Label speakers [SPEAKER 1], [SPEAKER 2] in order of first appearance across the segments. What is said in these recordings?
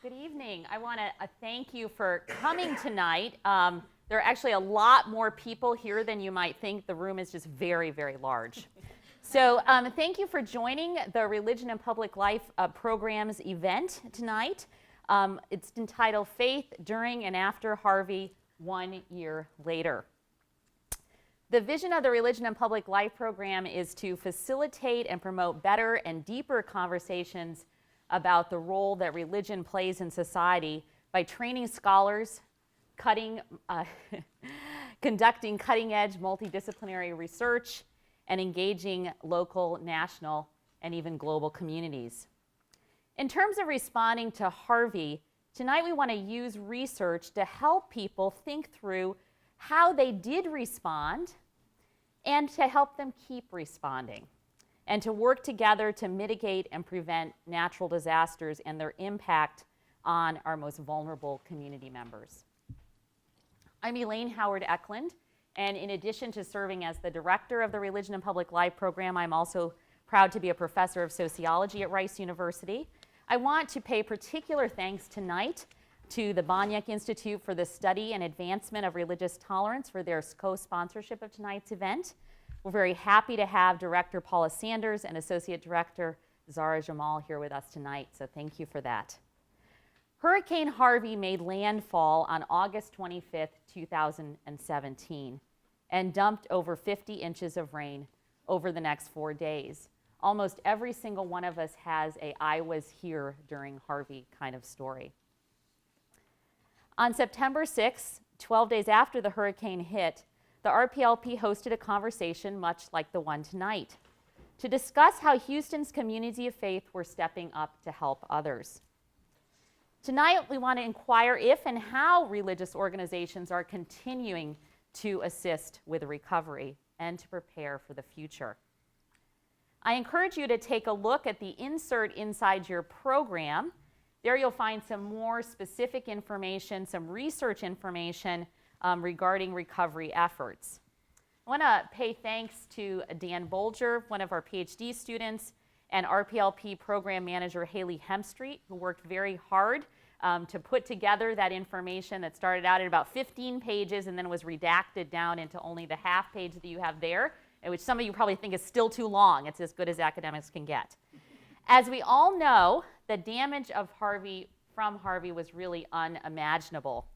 [SPEAKER 1] Good evening. I want to thank you for coming tonight. There are actually a lot more people here than you might think. The room is just very, very large. So thank you for joining the Religion and Public Life Programs event tonight. It's entitled Faith During and After Harvey, 1 Year Later. The vision of the Religion and Public Life Program is to facilitate and promote better and deeper conversations about the role that religion plays in society by training scholars, conducting cutting-edge multidisciplinary research, and engaging local, national, and even global communities. In terms of responding to Harvey, tonight we want to use research to help people think through how they did respond and to help them keep responding, and to work together to mitigate and prevent natural disasters and their impact on our most vulnerable community members. I'm Elaine Howard Eklund, and in addition to serving as the director of the Religion and Public Life Program, I'm also proud to be a professor of sociology at Rice University. I want to pay particular thanks tonight to the Boniek Institute for the Study and Advancement of Religious Tolerance for their co-sponsorship of tonight's event. We're very happy to have Director Paula Sanders and Associate Director Zara Jamal here with us tonight, so thank you for that. Hurricane Harvey made landfall on August 25th, 2017, and dumped over 50 inches of rain over the next 4 days. Almost every single one of us has a "I was here during Harvey" kind of story. On September 6th, 12 days after the hurricane hit, the RPLP hosted a conversation much like the one tonight to discuss how Houston's community of faith were stepping up to help others. Tonight, we want to inquire if and how religious organizations are continuing to assist with recovery and to prepare for the future. I encourage you to take a look at the insert inside your program. There you'll find some more specific information, some research information regarding recovery efforts. I want to pay thanks to Dan Bolger, one of our PhD students, and RPLP program manager Haley Hemstreet, who worked very hard to put together that information that started out at about 15 pages and then was redacted down into only the half page that you have there, which some of you probably think is still too long. It's as good as academics can get. As we all know, the damage of from Harvey was really unimaginable.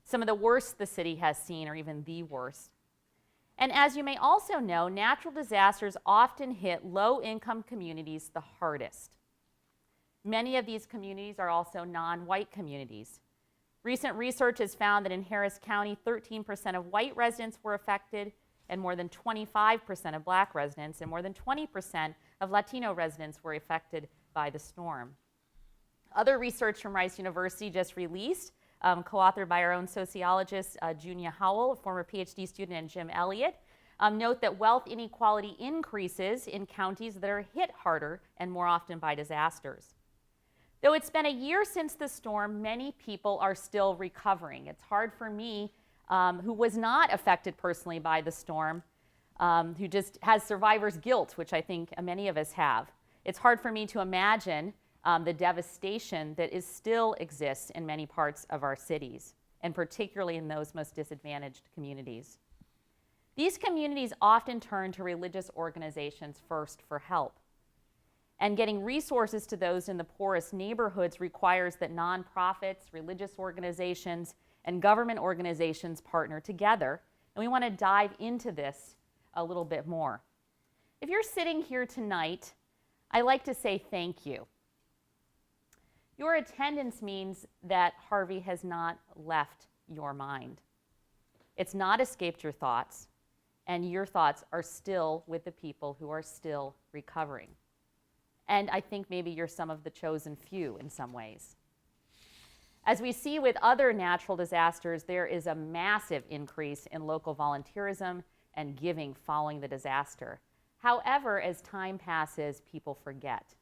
[SPEAKER 1] Some of the worst the city has seen, or even the worst. And as you may also know, natural disasters often hit low-income communities the hardest. Many of these communities are also non-white communities. Recent research has found that in Harris County, 13% of white residents were affected, and more than 25% of black residents, and more than 20% of Latino residents were affected by the storm. Other research from Rice University just released, co-authored by our own sociologist, Junia Howell, a former PhD student, and Jim Elliott, note that wealth inequality increases in counties that are hit harder and more often by disasters. Though it's been a year since the storm, many people are still recovering. It's hard for me, who was not affected personally by the storm, who just has survivor's guilt, which I think many of us have. It's hard for me to imagine the devastation that still exists in many parts of our cities, and particularly in those most disadvantaged communities. These communities often turn to religious organizations first for help. And getting resources to those in the poorest neighborhoods requires that nonprofits, religious organizations, and government organizations partner together. And we want to dive into this a little bit more. If you're sitting here tonight, I like to say thank you. Your attendance means that Harvey has not left your mind. It's not escaped your thoughts, and your thoughts are still with the people who are still recovering. And I think maybe you're some of the chosen few in some ways. As we see with other natural disasters, there is a massive increase in local volunteerism and giving following the disaster. However, as time passes, people forget.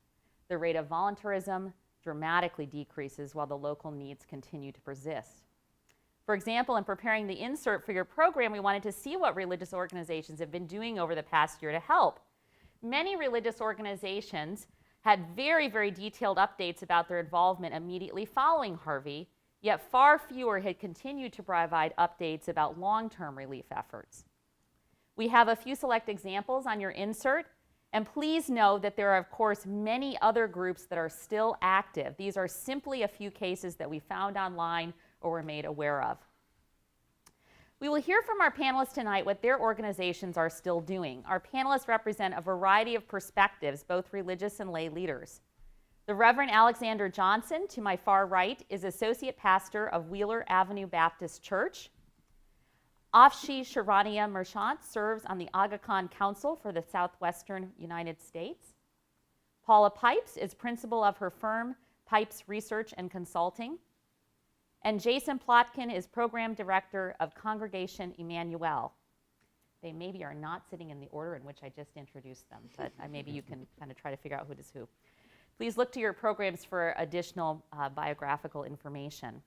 [SPEAKER 1] The rate of volunteerism dramatically decreases while the local needs continue to persist. For example, in preparing the insert for your program, we wanted to see what religious organizations have been doing over the past year to help. Many religious organizations had very, very detailed updates about their involvement immediately following Harvey, yet far fewer had continued to provide updates about long-term relief efforts. We have a few select examples on your insert, and please know that there are, of course, many other groups that are still active. These are simply a few cases that we found online or were made aware of. We will hear from our panelists tonight what their organizations are still doing. Our panelists represent a variety of perspectives, both religious and lay leaders. The Reverend Alexander Johnson, to my far right, is Associate Pastor of Wheeler Avenue Baptist Church. Afshi Sharania Merchant serves on the Aga Khan Council for the Southwestern United States. Paula Pipes is principal of her firm, Pipes Research and Consulting. And Jason Plotkin is Program Director of Congregation Emmanuel. They maybe are not sitting in the order in which I just introduced them, but maybe you can kind of try to figure out who is who. Please look to your programs for additional biographical information.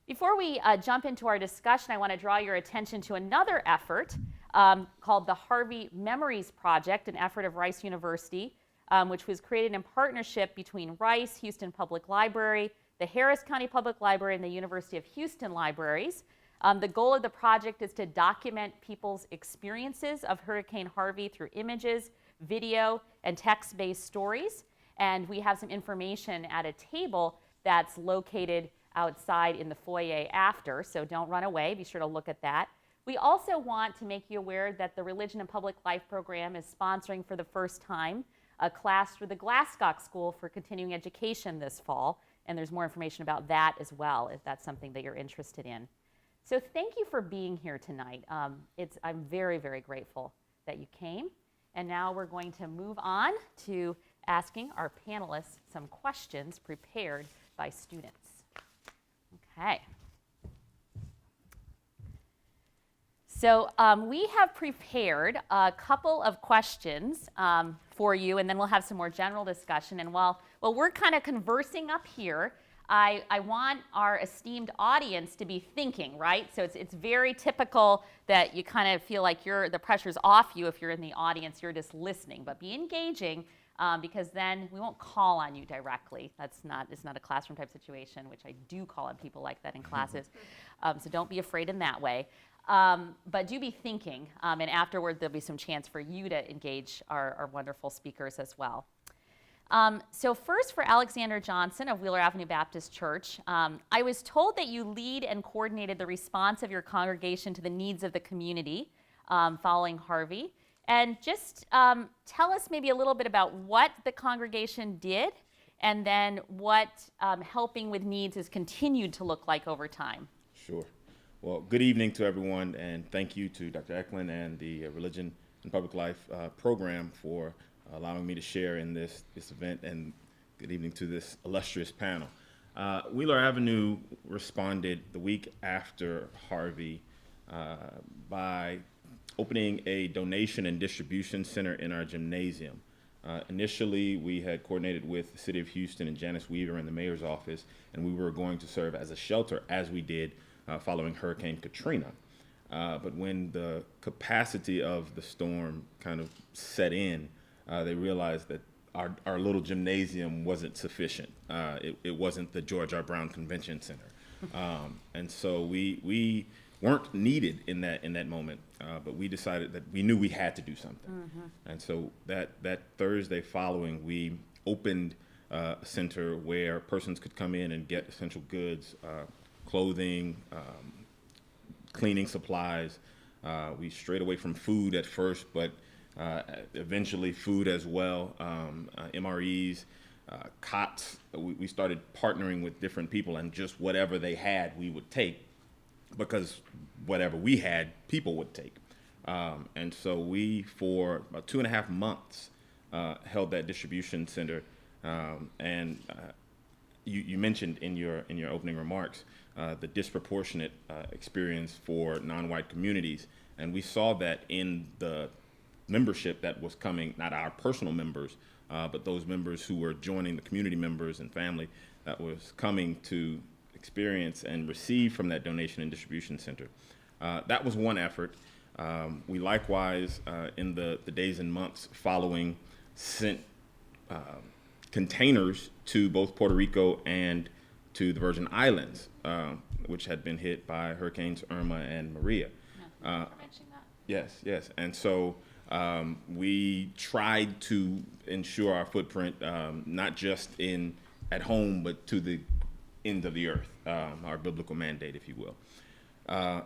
[SPEAKER 1] Before we jump into our discussion, I want to draw your attention to another effort called the Harvey Memories Project, an effort of Rice University, which was created in partnership between Rice, Houston Public Library, the Harris County Public Library, and the University of Houston Libraries. The goal of the project is to document people's experiences of Hurricane Harvey through images, video, and text-based stories. And we have some information at a table that's located outside in the foyer after, so don't run away. Be sure to look at that. We also want to make you aware that the Religion and Public Life program is sponsoring for the first time a class through the Glasscock School for Continuing Education this fall, and there's more information about that as well if that's something that you're interested in. So thank you for being here tonight. I'm very, very grateful that you came, and now we're going to move on to asking our panelists some questions prepared by students. Okay. So we have prepared a couple of questions for you, and then we'll have some more general discussion. And while we're kind of conversing up here, I want our esteemed audience to be thinking, right? So it's very typical that you kind of feel like the pressure's off you if you're in the audience, you're just listening. But be engaging, because then we won't call on you directly. It's not a classroom type situation, which I do call on people like that in classes. So don't be afraid in that way. But do be thinking, and afterward there'll be some chance for you to engage our wonderful speakers as well. So first, for Alexander Johnson of Wheeler Avenue Baptist Church, I was told that you lead and coordinated the response of your congregation to the needs of the community following Harvey. And just tell us maybe a little bit about what the congregation did, and then what helping with needs has continued to look like over time.
[SPEAKER 2] Sure. Well, good evening to everyone, and thank you to Dr. Eklund and the Religion and Public Life program for allowing me to share in this event, and good evening to this illustrious panel. Wheeler Avenue responded the week after Harvey by opening a donation and distribution center in our gymnasium. Initially, we had coordinated with the City of Houston and Janice Weaver in the mayor's office, and we were going to serve as a shelter, as we did following Hurricane Katrina. But when the capacity of the storm kind of set in, they realized that our little gymnasium wasn't sufficient. It wasn't the George R. Brown Convention Center. And so we weren't needed in that moment, but we decided that we knew we had to do something. Mm-hmm. And so that Thursday following, we opened a center where persons could come in and get essential goods, clothing, cleaning supplies. We strayed away from food at first, but eventually food as well, MREs, cots. We started partnering with different people, and just whatever they had, we would take, because whatever we had, people would take. And so we, for about 2.5 months, held that distribution center. And you mentioned in your opening remarks the disproportionate experience for non-white communities, and we saw that in the membership that was coming, not our personal members, but those members who were joining the community members and family that was coming to experience and receive from that donation and distribution center. That was one effort. We likewise, in the days and months following, sent containers to both Puerto Rico and to the Virgin Islands, which had been hit by Hurricanes Irma and Maria.
[SPEAKER 1] Yeah, thank you for mentioning that.
[SPEAKER 2] Yes. And so we tried to ensure our footprint, not just at home, but to the end of the earth, our biblical mandate, if you will.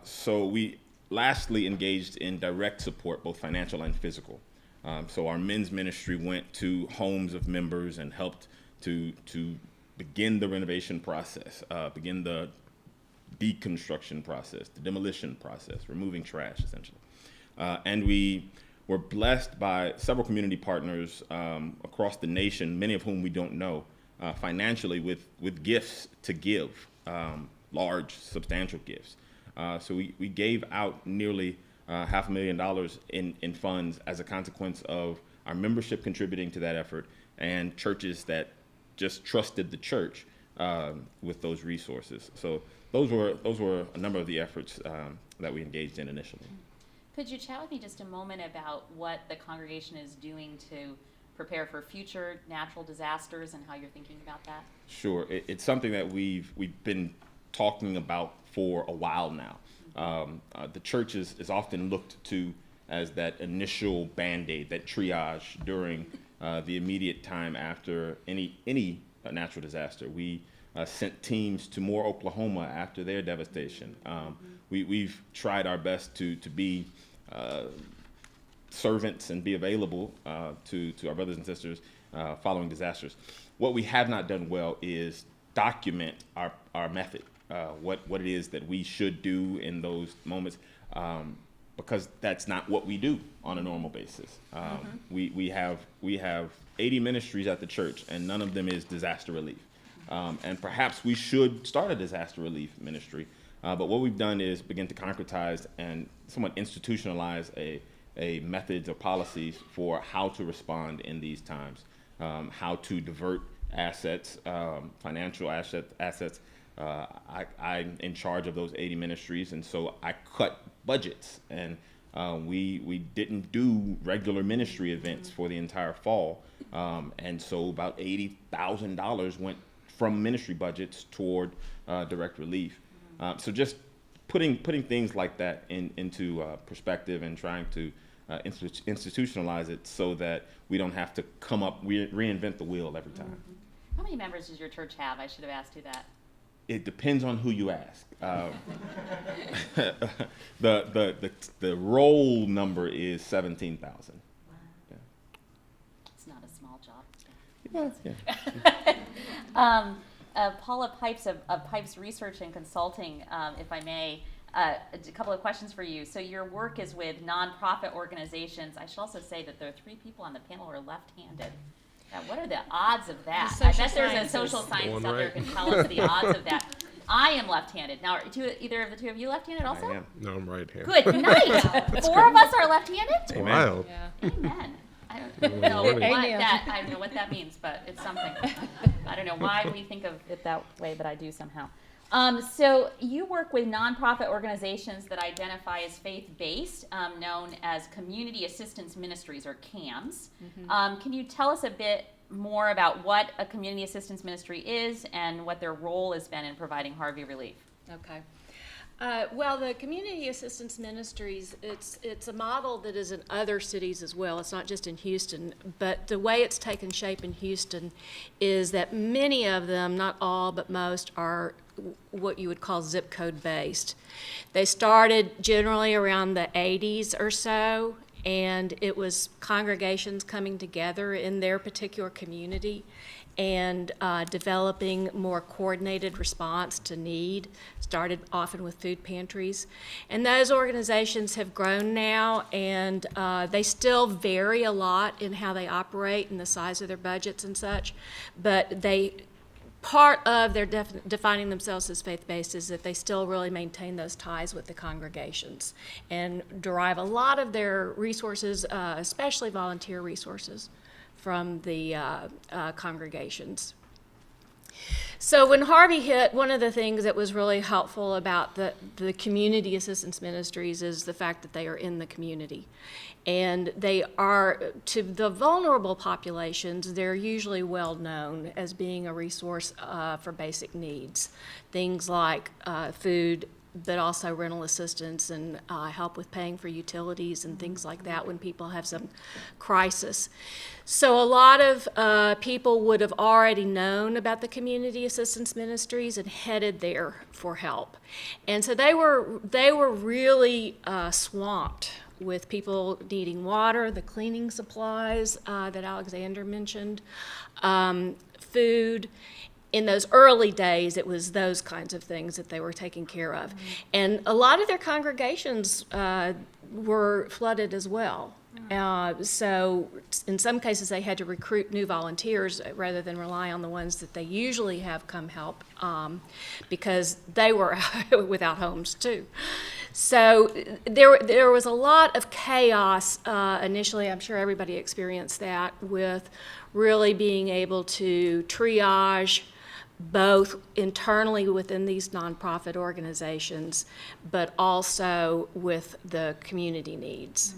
[SPEAKER 2] So we lastly engaged in direct support, both financial and physical. So our men's ministry went to homes of members and helped to begin the renovation process, begin the deconstruction process, the demolition process, removing trash, essentially. And we were blessed by several community partners across the nation, many of whom we don't know, financially with gifts to give, large, substantial gifts. So we gave out nearly $500,000 in funds as a consequence of our membership contributing to that effort and churches that just trusted the church with those resources. So those were a number of the efforts that we engaged in initially.
[SPEAKER 1] Could you chat with me just a moment about what the congregation is doing to prepare for future natural disasters and how you're thinking about that?
[SPEAKER 2] Sure. It's something that we've been talking about for a while now. The church is often looked to as that initial Band-Aid, that triage during the immediate time after any natural disaster. We sent teams to Moore, Oklahoma after their devastation. We've tried our best to be servants and be available to our brothers and sisters following disasters. What we have not done well is document our method, what it is that we should do in those moments, because that's not what we do on a normal basis. We have 80 ministries at the church, and none of them is disaster relief. And perhaps we should start a disaster relief ministry. But what we've done is begin to concretize and somewhat institutionalize a methods or policies for how to respond in these times, how to divert assets, financial assets. I'm in charge of those 80 ministries, and so I cut budgets, and we didn't do regular ministry events for the entire fall, and so about $80,000 went from ministry budgets toward direct relief. So just putting things like that into perspective and trying to institutionalize it so that we don't have to reinvent the wheel every time.
[SPEAKER 1] How many members does your church have? I should have asked you that.
[SPEAKER 2] It depends on who you ask. The roll number is 17,000.
[SPEAKER 1] Wow.
[SPEAKER 2] Yeah.
[SPEAKER 1] It's not a small job.
[SPEAKER 2] Yeah.
[SPEAKER 1] Paula Pipes of Pipes Research and Consulting, if I may, a couple of questions for you. So your work is with nonprofit organizations. I should also say that there are 3 people on the panel who are left-handed. Now, what are the odds of that? I bet there's a social scientist out there who can tell us the odds of that. I am left-handed. Now, are either of the 2 of you left-handed also?
[SPEAKER 2] I am.
[SPEAKER 3] No, I'm right-handed.
[SPEAKER 1] Good night. 4 of us are left-handed?
[SPEAKER 3] Wild.
[SPEAKER 4] Yeah.
[SPEAKER 1] Amen. I don't know I don't know what that means, but it's something. I don't know why we think of it that way, but I do somehow. So you work with nonprofit organizations that identify as faith-based, known as Community Assistance Ministries, or CAMs. Can you tell us a bit more about what a community assistance ministry is and what their role has been in providing Harvey relief?
[SPEAKER 4] Okay. Well, the Community Assistance Ministries, it's a model that is in other cities as well. It's not just in Houston, but the way it's taken shape in Houston is that many of them, not all, but most, are what you would call zip code based. They started generally around the 80s or so, and it was congregations coming together in their particular community and developing more coordinated response to need, started often with food pantries. And those organizations have grown now, and they still vary a lot in how they operate and the size of their budgets and such, but part of their defining themselves as faith-based is that they still really maintain those ties with the congregations and derive a lot of their resources, especially volunteer resources, from the congregations. So when Harvey hit, one of the things that was really helpful about the community assistance ministries is the fact that they are in the community. And they are, to the vulnerable populations, they're usually well known as being a resource for basic needs. Things like food, but also rental assistance and help with paying for utilities and things like that when people have some crisis. So a lot of people would have already known about the community assistance ministries and headed there for help. And so they were really swamped with people needing water, the cleaning supplies that Alexander mentioned, food. In those early days, it was those kinds of things that they were taking care of. And a lot of their congregations were flooded as well. So in some cases, they had to recruit new volunteers rather than rely on the ones that they usually have come help because they were without homes too. So there was a lot of chaos initially. I'm sure everybody experienced that, with really being able to triage both internally within these nonprofit organizations, but also with the community needs.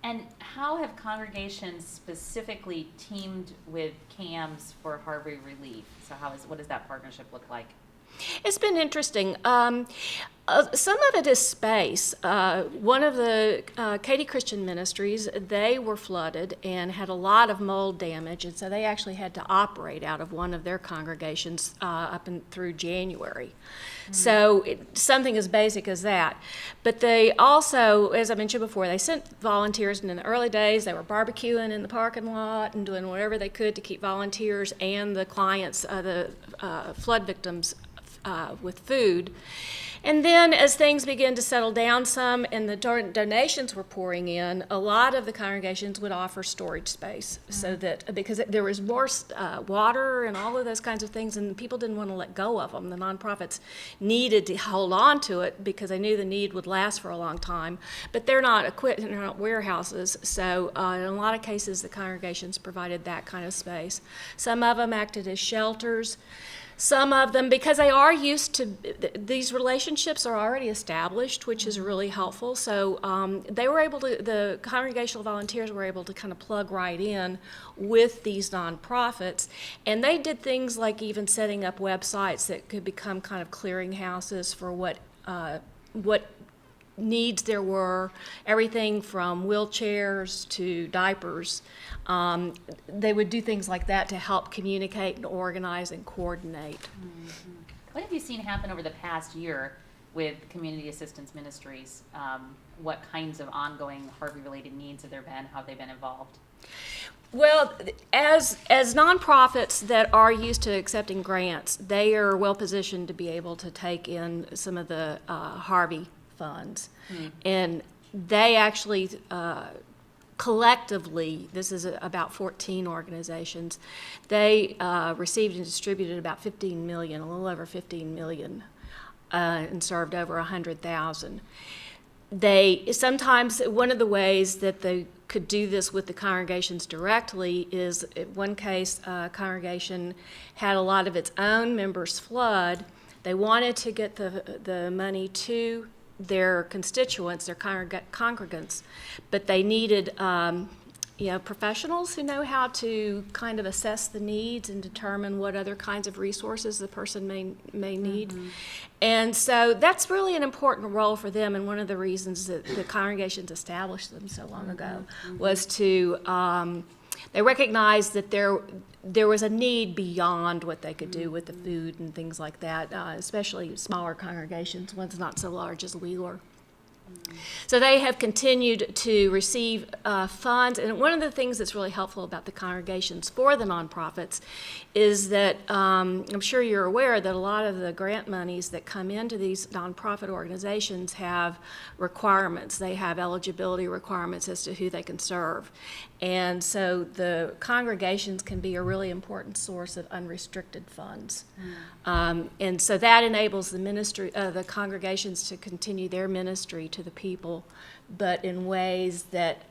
[SPEAKER 1] And how have congregations specifically teamed with CAMS for Harvey Relief? So what does that partnership look like?
[SPEAKER 4] It's been interesting. Some of it is space. One of the Katy Christian Ministries, they were flooded and had a lot of mold damage, and so they actually had to operate out of one of their congregations up and through January. So something as basic as that. But they also, as I mentioned before, they sent volunteers, and in the early days they were barbecuing in the parking lot and doing whatever they could to keep volunteers and the clients, the flood victims, with food. And then as things began to settle down some and the donations were pouring in, a lot of the congregations would offer storage space so that, because there was more water and all of those kinds of things, and people didn't want to let go of them. The nonprofits needed to hold on to it because they knew the need would last for a long time, but they're not equipped, they're not warehouses. So in a lot of cases, the congregations provided that kind of space. Some of them acted as shelters. Some of them, because they are used to, these relationships are already established, which is really helpful. So they were able to, the congregational volunteers were able to kind of plug right in with these nonprofits. And they did things like even setting up websites that could become kind of clearinghouses for what needs there were, everything from wheelchairs to diapers. They would do things like that to help communicate and organize and coordinate.
[SPEAKER 1] What have you seen happen over the past year with community assistance ministries? What kinds of ongoing Harvey-related needs have there been? How have they been involved?
[SPEAKER 4] Well, as nonprofits that are used to accepting grants, they are well positioned to be able to take in some of the Harvey funds. And they actually collectively, this is about 14 organizations, they received and distributed about 15 million, a little over 15 million, and served over 100,000. They sometimes, one of the ways that they could do this with the congregations directly is, in one case, a congregation had a lot of its own members flood. They wanted to get the money to their constituents, their congregants, but they needed professionals who know how to kind of assess the needs and determine what other kinds of resources the person may need. And so that's really an important role for them, and one of the reasons that the congregations established them so long ago was to, they recognized that there was a need beyond what they could do with the food and things like that, especially smaller congregations, ones not so large as Wheeler. So they have continued to receive funds, and one of the things that's really helpful about the congregations for the nonprofits is that I'm sure you're aware that a lot of the grant monies that come into these nonprofit organizations have requirements. They have eligibility requirements as to who they can serve. And so the congregations can be a really important source of unrestricted funds. And so that enables the ministry, the congregations to continue their ministry to the people, but in ways that,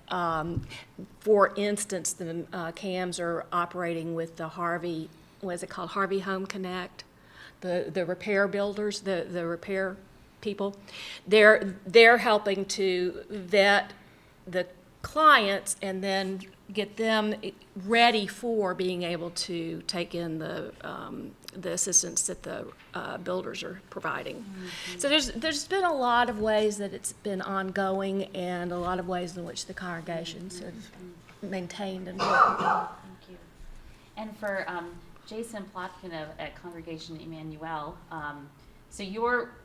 [SPEAKER 4] for instance, the CAMs are operating with the Harvey what is it called, Harvey Home Connect, the repair builders, the repair people. They're helping to vet the clients and then get them ready for being able to take in the assistance that the builders are providing. So there's been a lot of ways that it's been ongoing, and a lot of ways in which the congregations have maintained and worked.
[SPEAKER 1] Thank you. And for Jason Plotkin at Congregation Emmanuel, so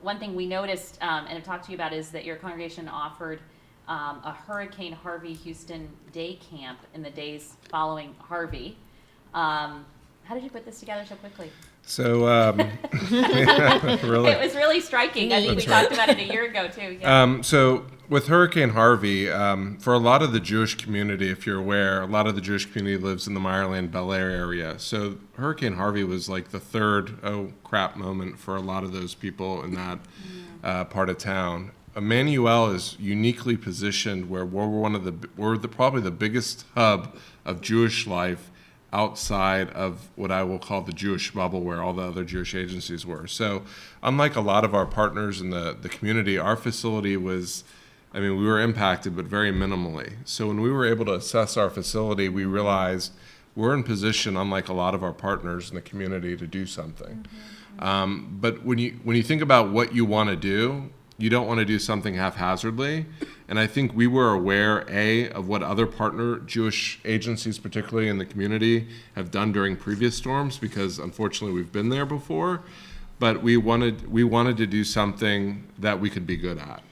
[SPEAKER 1] one thing we noticed and have talked to you about is that your congregation offered a Hurricane Harvey Houston day camp in the days following Harvey. How did you put this together so quickly?
[SPEAKER 3] So, really,
[SPEAKER 1] It was really striking. I think we talked about it a year ago too. Yeah.
[SPEAKER 3] so with Hurricane Harvey, for a lot of the Jewish community, if you're aware, a lot of the Jewish community lives in the Meyerland, Bel Air area. So Hurricane Harvey was like the third oh crap moment for a lot of those people in that part of town. Emmanuel is uniquely positioned where we're probably the biggest hub of Jewish life outside of what I will call the Jewish bubble, where all the other Jewish agencies were. So unlike a lot of our partners in the community, our facility was, we were impacted, but very minimally. So when we were able to assess our facility, we realized we're in position, unlike a lot of our partners in the community, to do something. But when you think about what you want to do, you don't want to do something haphazardly. And I think we were aware, of what other partner Jewish agencies, particularly in the community, have done during previous storms, because unfortunately we've been there before. But we wanted to do something that we could be good at.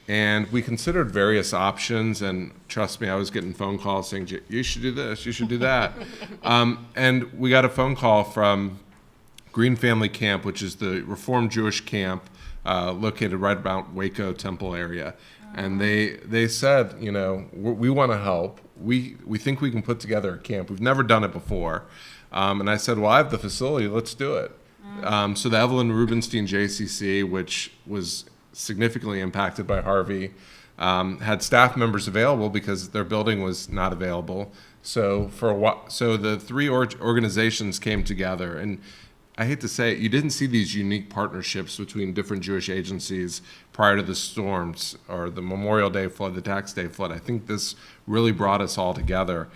[SPEAKER 3] And we considered various options, and trust me, I was getting phone calls saying, you should do this, you should do that. And we got a phone call from Green Family Camp, which is the Reformed Jewish camp located right about Waco Temple area. And they said, we want to help. We think we can put together a camp. We've never done it before. And I said, well, I have the facility. Let's do it. So the Evelyn Rubenstein JCC, which was significantly impacted by Harvey, had staff members available because their building was not available. So the three organizations came together, and I hate to say it, you didn't see these unique partnerships between different Jewish agencies prior to the storms or the Memorial Day flood, the Tax Day flood. I think this really brought us all together.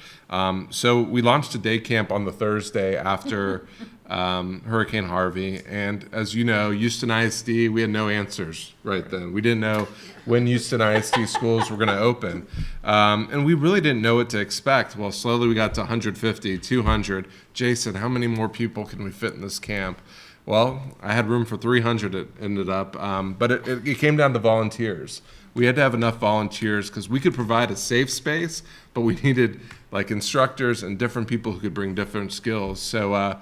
[SPEAKER 3] So we launched a day camp on the Thursday after Hurricane Harvey. And as you know, Houston ISD, we had no answers right then. We didn't know when Houston ISD schools were going to open. And we really didn't know what to expect. Well, slowly we got to 150, 200. Jason, how many more people can we fit in this camp? Well, I had room for 300, it ended up. But it came down to volunteers. We had to have enough volunteers because we could provide a safe space, but we needed like instructors and different people who could bring different skills. So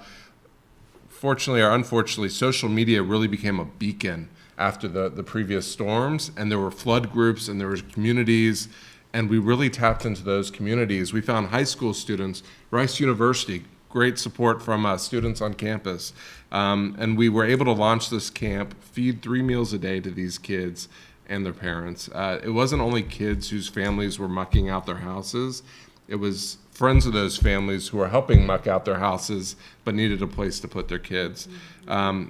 [SPEAKER 3] fortunately or unfortunately, social media really became a beacon after the previous storms, and there were flood groups and there were communities, and we really tapped into those communities. We found high school students, Rice University, great support from students on campus, and we were able to launch this camp, feed 3 meals a day to these kids and their parents. It wasn't only kids whose families were mucking out their houses, it was friends of those families who were helping muck out their houses but needed a place to put their kids.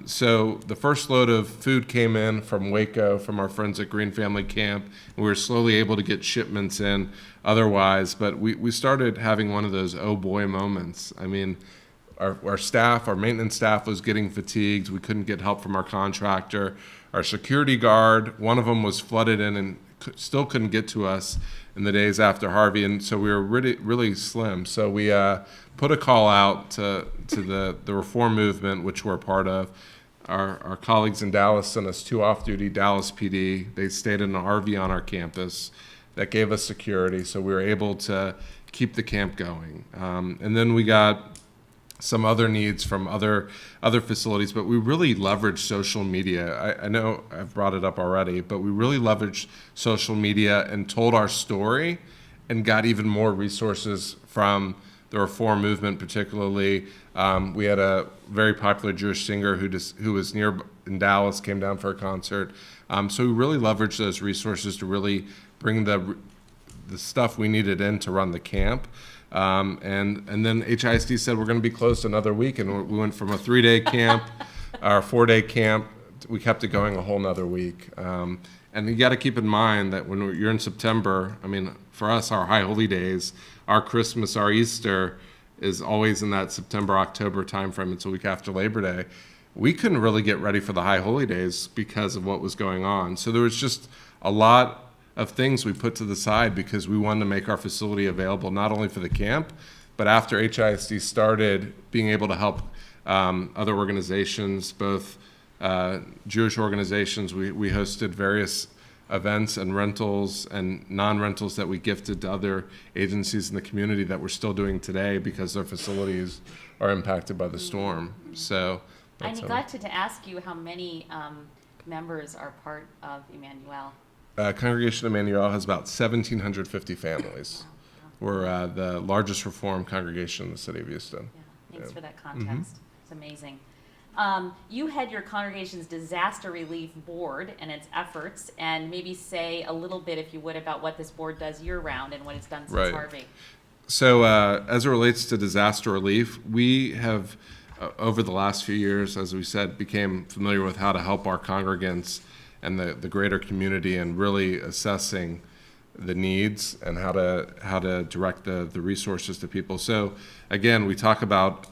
[SPEAKER 3] So the first load of food came in from Waco, from our friends at Green Family Camp. We were slowly able to get shipments in otherwise, but we started having one of those oh boy moments. I mean, our staff, our maintenance staff was getting fatigued. We couldn't get help from our contractor. Our security guard, one of them was flooded in and still couldn't get to us in the days after Harvey, and so we were really, really slim. So we put a call out to the reform movement, which we're a part of. Our colleagues in Dallas sent us 2 off-duty Dallas PD. They stayed in an RV on our campus. That gave us security, so we were able to keep the camp going. And then we got some other needs from other facilities, but we really leveraged social media. I know I've brought it up already, but we really leveraged social media and told our story and got even more resources from the reform movement, particularly. We had a very popular Jewish singer who was near in Dallas, came down for a concert. So we really leveraged those resources to really bring the stuff we needed in to run the camp. And then HISD said we're going to be closed another week, and we went from a 3-day camp, or 4-day camp, we kept it going a whole nother week. And you got to keep in mind that when you're in September, I mean, for us, our High Holy Days, our Christmas, our Easter is always in that September, October timeframe. It's a week after Labor Day. We couldn't really get ready for the High Holy Days because of what was going on. So there was just a lot of things we put to the side because we wanted to make our facility available not only for the camp, but after HISD started, being able to help other organizations, both Jewish organizations. We hosted various events and rentals and non-rentals that we gifted to other agencies in the community that we're still doing today because their facilities are impacted by the storm. So
[SPEAKER 1] I neglected to ask you how many members are part of Emmanuel.
[SPEAKER 3] Congregation Emmanuel has about 1,750 families. We're the largest Reformed congregation in the city of Houston.
[SPEAKER 1] Yeah, thanks for that context. It's amazing. You head your congregation's disaster relief board and its efforts, and maybe say a little bit, if you would, about what this board does year-round and what it's done since Harvey.
[SPEAKER 3] So as it relates to disaster relief, we have, over the last few years, as we said, became familiar with how to help our congregants and the greater community and really assessing the needs and how to direct the resources to people. So again, we talk about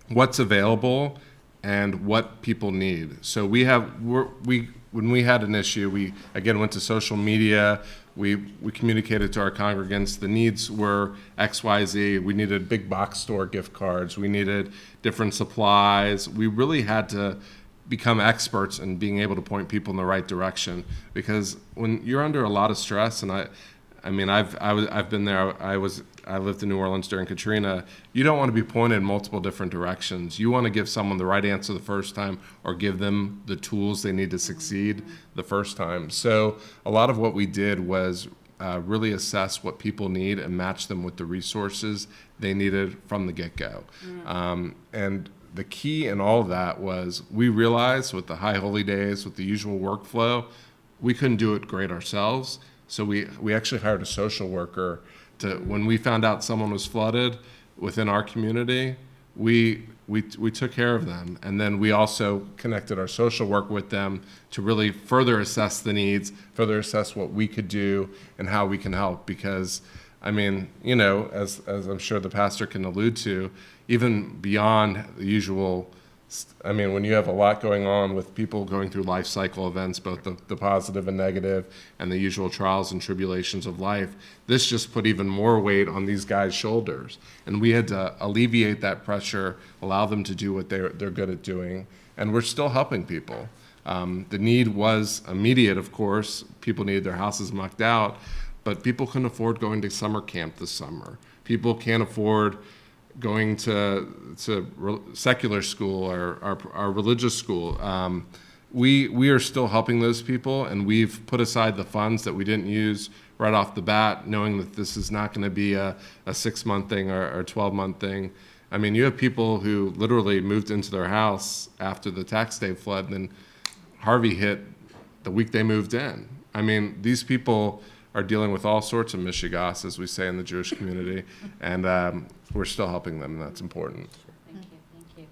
[SPEAKER 3] what's available and what people need. So when we had an issue, we again went to social media. We communicated to our congregants the needs were XYZ. We needed big box store gift cards. We needed different supplies. We really had to become experts in being able to point people in the right direction, because when you're under a lot of stress, and I mean I've been there. I lived in New Orleans during Katrina. You don't want to be pointed in multiple different directions. You want to give someone the right answer the first time, or give them the tools they need to succeed the first time. So a lot of what we did was really assess what people need and match them with the resources they needed from the get-go. And the key in all of that was we realized with the High Holy Days, with the usual workflow, we couldn't do it great ourselves. So we actually hired a social worker to, when we found out someone was flooded within our community, we took care of them. And then we also connected our social work with them to really further assess the needs, further assess what we could do and how we can help. Because, I mean, you know, as I'm sure the pastor can allude to, even beyond the usual, I mean, when you have a lot going on with people going through life cycle events, both the positive and negative, and the usual trials and tribulations of life, this just put even more weight on these guys' shoulders. And we had to alleviate that pressure, allow them to do what they're good at doing, and we're still helping people. The need was immediate, of course. People needed their houses mucked out, but people couldn't afford going to summer camp this summer. People can't afford going to secular school or our religious school. We are still helping those people, and we've put aside the funds that we didn't use right off the bat, knowing that this is not going to be a 6-month thing or a 12-month thing. I mean, you have people who literally moved into their house after the tax day flood, and then Harvey hit the week they moved in. I mean, these people are dealing with all sorts of mishigas, as we say in the Jewish community, and we're still helping them, and that's important.
[SPEAKER 1] Thank you.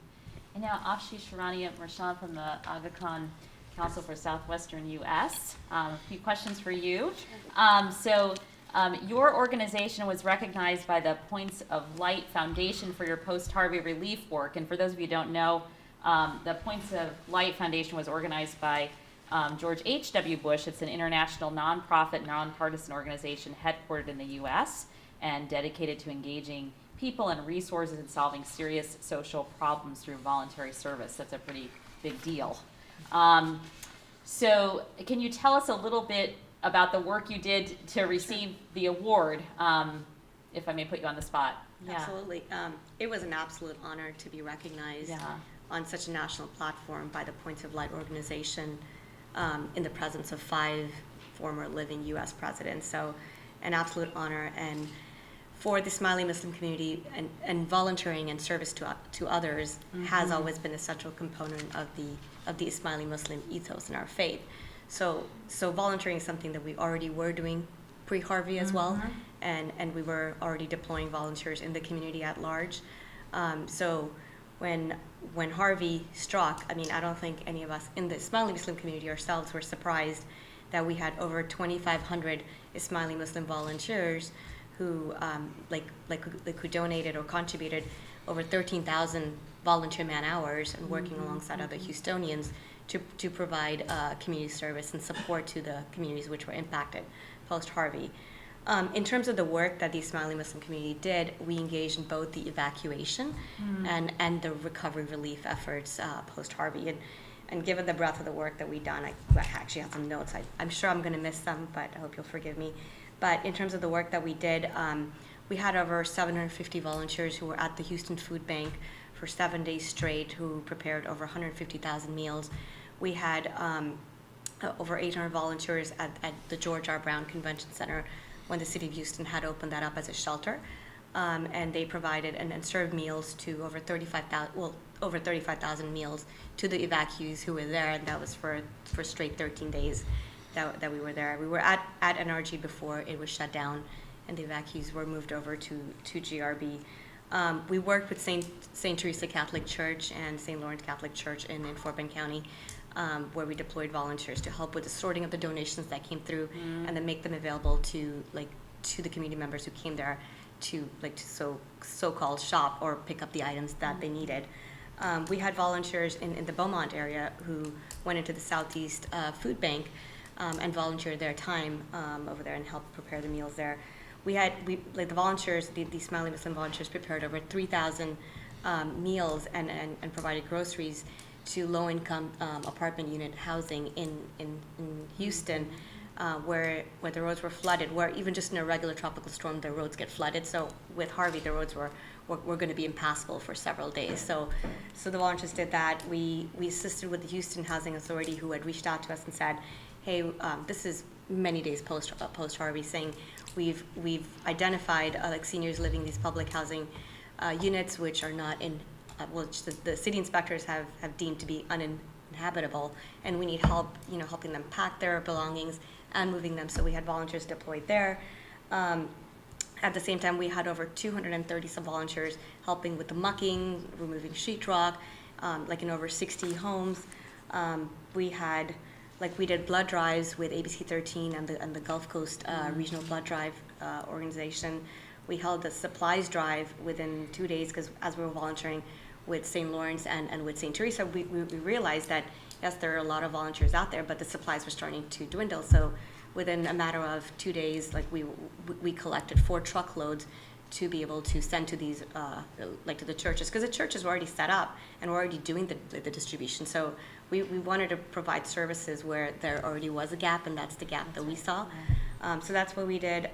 [SPEAKER 1] And now Afshi Sharani Marshan from the Aga Khan Council for Southwestern U.S. A few questions for you. Your organization was recognized by the Points of Light Foundation for your post-Harvey relief work. And for those of you who don't know, the Points of Light Foundation was organized by George H.W. Bush. It's an international nonprofit, nonpartisan organization headquartered in the U.S. and dedicated to engaging people and resources in solving serious social problems through voluntary service. That's a pretty big deal. So can you tell us a little bit about the work you did to receive the award, if I may put you on the spot?
[SPEAKER 5] Yeah. Absolutely. It was an absolute honor to be recognized on such a national platform by the Points of Light organization in the presence of 5 former living U.S. presidents. So an absolute honor. And for the Ismaili Muslim community, and volunteering and service to others has always been a central component of the Ismaili Muslim ethos in our faith. So volunteering is something that we already were doing pre-Harvey as well, and we were already deploying volunteers in the community at large. So when Harvey struck, I mean, I don't think any of us in the Ismaili Muslim community ourselves were surprised that we had over 2,500 Ismaili Muslim volunteers who who donated or contributed over 13,000 volunteer man hours and working alongside other Houstonians to provide community service and support to the communities which were impacted post-Harvey. In terms of the work that the Ismaili Muslim community did, we engaged in both the evacuation and the recovery relief efforts post-Harvey. And given the breadth of the work that we've done, I actually have some notes. I'm sure I'm going to miss some, but I hope you'll forgive me. But in terms of the work that we did, we had over 750 volunteers who were at the Houston Food Bank for 7 days straight, who prepared over 150,000 meals. We had over 800 volunteers at the George R. Brown Convention Center when the city of Houston had opened that up as a shelter. And they provided and served meals to over 35,000 meals to the evacuees who were there, and that was for straight 13 days that we were there. We were at NRG before it was shut down, and the evacuees were moved over to GRB. We worked with St. Teresa Catholic Church and St. Lawrence Catholic Church in Fort Bend County, where we deployed volunteers to help with the sorting of the donations that came through, and then make them available to the community members who came there to so-called shop or pick up the items that they needed. We had volunteers in the Beaumont area who went into the Southeast Food Bank and volunteered their time over there and helped prepare the meals there. The volunteers, the Ismaili Muslim volunteers, prepared over 3,000 meals and provided groceries to low-income apartment unit housing in Houston, where the roads were flooded, where even just in a regular tropical storm, the roads get flooded. So with Harvey, the roads were going to be impassable for several days. So the volunteers did that. We assisted with the Houston Housing Authority, who had reached out to us and said, hey, this is many days post Harvey, saying we've identified seniors living in these public housing units which are not in, which the city inspectors have deemed to be uninhabitable, and we need help, helping them pack their belongings and moving them. So we had volunteers deployed there. At the same time, we had over 230 some volunteers helping with the mucking, removing sheetrock, in over 60 homes. We did blood drives with ABC 13 and the Gulf Coast Regional Blood Drive organization. We held a supplies drive within 2 days, because as we were volunteering with St. Lawrence and with St. Teresa, we realized that, yes, there are a lot of volunteers out there, but the supplies were starting to dwindle. So within a matter of 2 days, we collected 4 truckloads to be able to send to these, to the churches, because the churches were already set up and were already doing the distribution. So we wanted to provide services where there already was a gap, and that's the gap that we saw. So that's what we did.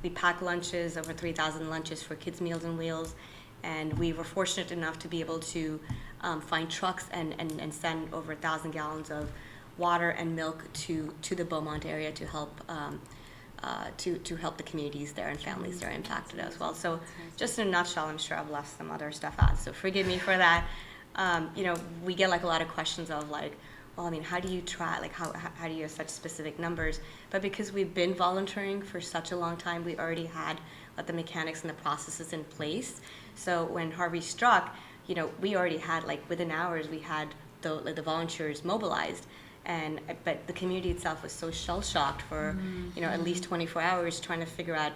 [SPEAKER 5] We packed lunches, over 3,000 lunches for Kids Meals on Wheels, and we were fortunate enough to be able to find trucks and send over 1,000 gallons of water and milk to the Beaumont area to help to help the communities there and families that are impacted as well. So just in a nutshell, I'm sure I've left some other stuff out, so forgive me for that. We get a lot of questions of how do you try, how do you have such specific numbers? But because we've been volunteering for such a long time, we already had the mechanics and the processes in place. So when Harvey struck, we already had, within hours, we had the volunteers mobilized. But the community itself was so shell-shocked for, at least 24 hours trying to figure out,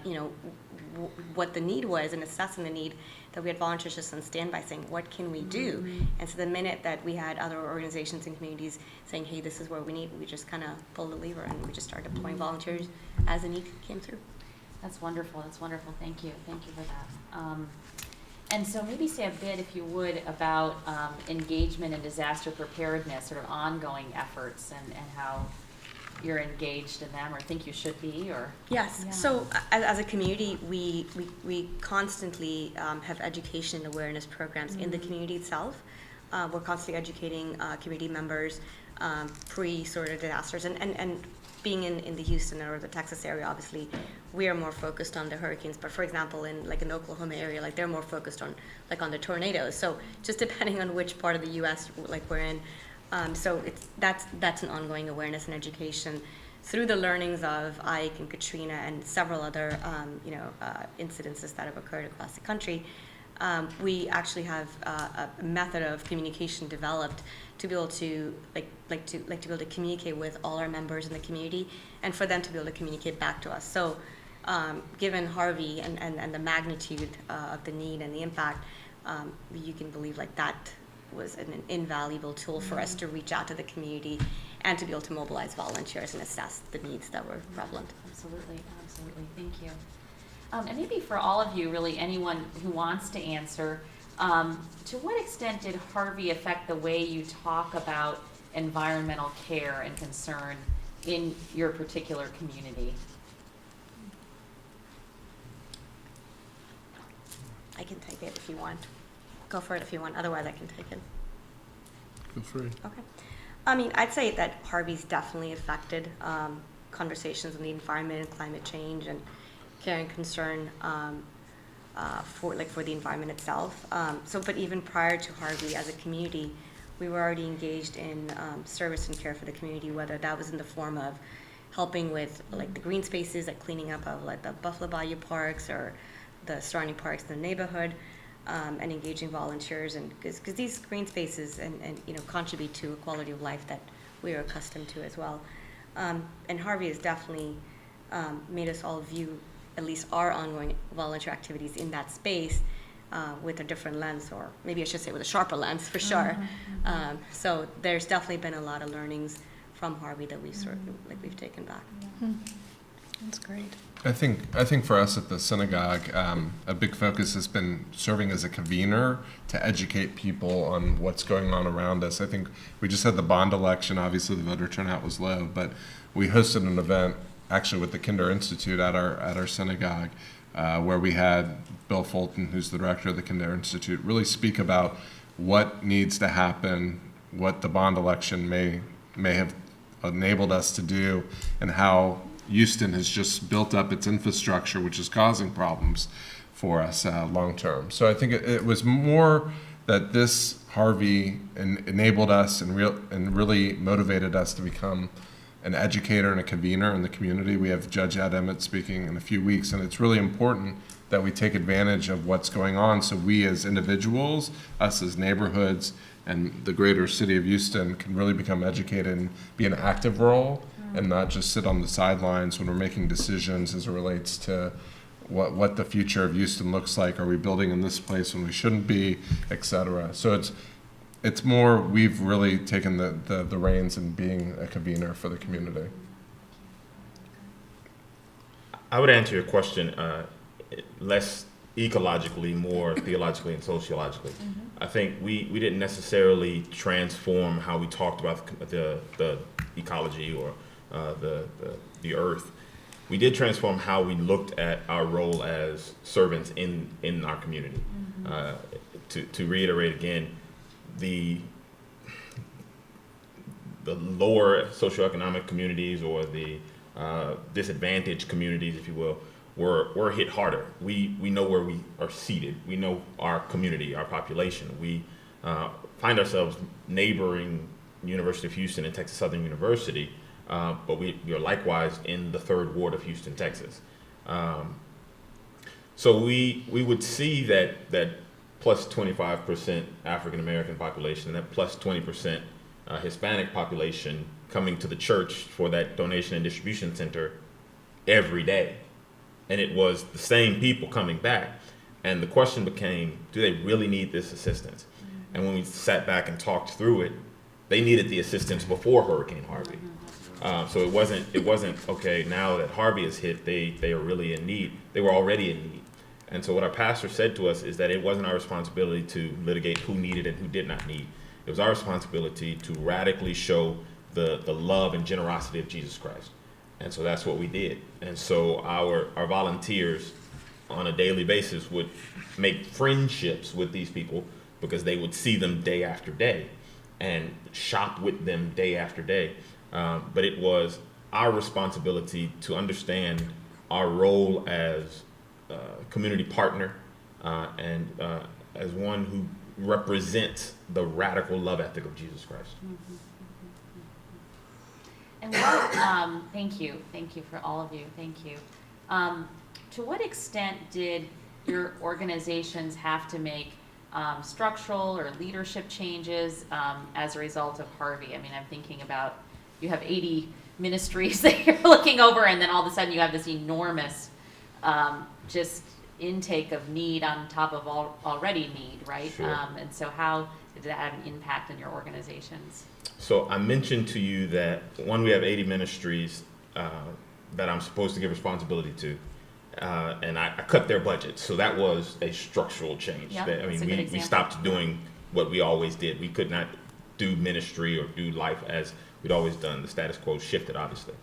[SPEAKER 5] what the need was and assessing the need, that we had volunteers just on standby saying, what can we do? And so the minute that we had other organizations and communities saying, hey, this is what we need, we just kind of pulled the lever and we just started deploying volunteers as the need came through.
[SPEAKER 1] That's wonderful. That's wonderful. Thank you. Thank you for that. And so maybe say a bit, if you would, about engagement and disaster preparedness, sort of ongoing efforts, and how you're engaged in them, or think you should be, or?
[SPEAKER 5] Yes. Yeah. So as a community, we constantly have education and awareness programs in the community itself. We're constantly educating community members pre sort of disasters, and being in the Houston or the Texas area, obviously, we are more focused on the hurricanes. But for example, in the Oklahoma area, they're more focused on on the tornadoes. So just depending on which part of the U.S. we're in, so that's an ongoing awareness and education. through the learnings of Ike and Katrina and several other, incidences that have occurred across the country, we actually have a method of communication developed to be able to to be able to communicate with all our members in the community, and for them to be able to communicate back to us. So, given Harvey and the magnitude of the need and the impact, you can believe that was an invaluable tool for us to reach out to the community and to be able to mobilize volunteers and assess the needs that were prevalent.
[SPEAKER 1] Absolutely, absolutely. Thank you. And maybe for all of you, really anyone who wants to answer, to what extent did Harvey affect the way you talk about environmental care and concern in your particular community?
[SPEAKER 5] I can take it if you want. Go for it if you want. Otherwise, I can take it.
[SPEAKER 3] Feel free.
[SPEAKER 5] Okay. I mean, I'd say that Harvey's definitely affected conversations on the environment and climate change and care and concern for the environment itself. But even prior to Harvey, as a community, we were already engaged in service and care for the community, whether that was in the form of helping with the green spaces, cleaning up of the Buffalo Bayou parks or the surrounding parks in the neighborhood, and engaging volunteers, and because these green spaces and contribute to a quality of life that we are accustomed to as well. And Harvey has definitely made us all view at least our ongoing volunteer activities in that space with a different lens, or maybe I should say with a sharper lens for sure. So there's definitely been a lot of learnings from Harvey that we've we've taken back.
[SPEAKER 4] That's great.
[SPEAKER 3] I think for us at the synagogue, a big focus has been serving as a convener to educate people on what's going on around us. I think we just had the bond election. Obviously, the voter turnout was low, but we hosted an event actually with the Kinder Institute at our synagogue, where we had Bill Fulton, who's the director of the Kinder Institute, really speak about what needs to happen, what the bond election may have enabled us to do, and how Houston has just built up its infrastructure, which is causing problems for us long term. So I think it was more that this Harvey enabled us and really motivated us to become an educator and a convener in the community. We have Judge Ed Emmett speaking in a few weeks, and it's really important that we take advantage of what's going on, so we as individuals, us as neighborhoods, and the greater city of Houston can really become educated and be an active role, and not just sit on the sidelines when we're making decisions as it relates to what the future of Houston looks like. Are we building in this place when we shouldn't be, et cetera. So it's more, we've really taken the reins in being a convener for the community.
[SPEAKER 2] I would answer your question less ecologically, more theologically and sociologically. I think we didn't necessarily transform how we talked about the ecology or the earth. We did transform how we looked at our role as servants in our community. To reiterate again, the lower socioeconomic communities, or the disadvantaged communities, if you will, were hit harder. We know where we are seated. We know our community, our population. We find ourselves neighboring University of Houston and Texas Southern University, but we are likewise in the 3rd Ward of Houston, Texas. So we would see that plus 25% African American population and that plus 20% Hispanic population coming to the church for that donation and distribution center every day. And it was the same people coming back. And the question became, do they really need this assistance? And when we sat back and talked through it, they needed the assistance before Hurricane Harvey. So it wasn't okay, now that Harvey is hit, they are really in need. They were already in need. And so what our pastor said to us is that it wasn't our responsibility to litigate who needed and who did not need. It was our responsibility to radically show the love and generosity of Jesus Christ. And so that's what we did. And so our volunteers on a daily basis would make friendships with these people because they would see them day after day and shop with them day after day. But it was our responsibility to understand our role as a community partner and as one who represents the radical love ethic of Jesus Christ.
[SPEAKER 1] And what, thank you for all of you, thank you. To what extent did your organizations have to make structural or leadership changes as a result of Harvey? I mean, I'm thinking about, you have 80 ministries that you're looking over, and then all of a sudden you have this enormous just intake of need on top of already need, right?
[SPEAKER 2] Sure.
[SPEAKER 1] And so how did that have an impact on your organizations?
[SPEAKER 2] So I mentioned to you that, one, we have 80 ministries that I'm supposed to give responsibility to. And I cut their budget. So that was a structural change.
[SPEAKER 1] Yep,
[SPEAKER 2] I
[SPEAKER 1] that's a good
[SPEAKER 2] mean, we
[SPEAKER 1] example.
[SPEAKER 2] stopped doing what we always did. We could not do ministry or do life as we'd always done. The status quo shifted, obviously.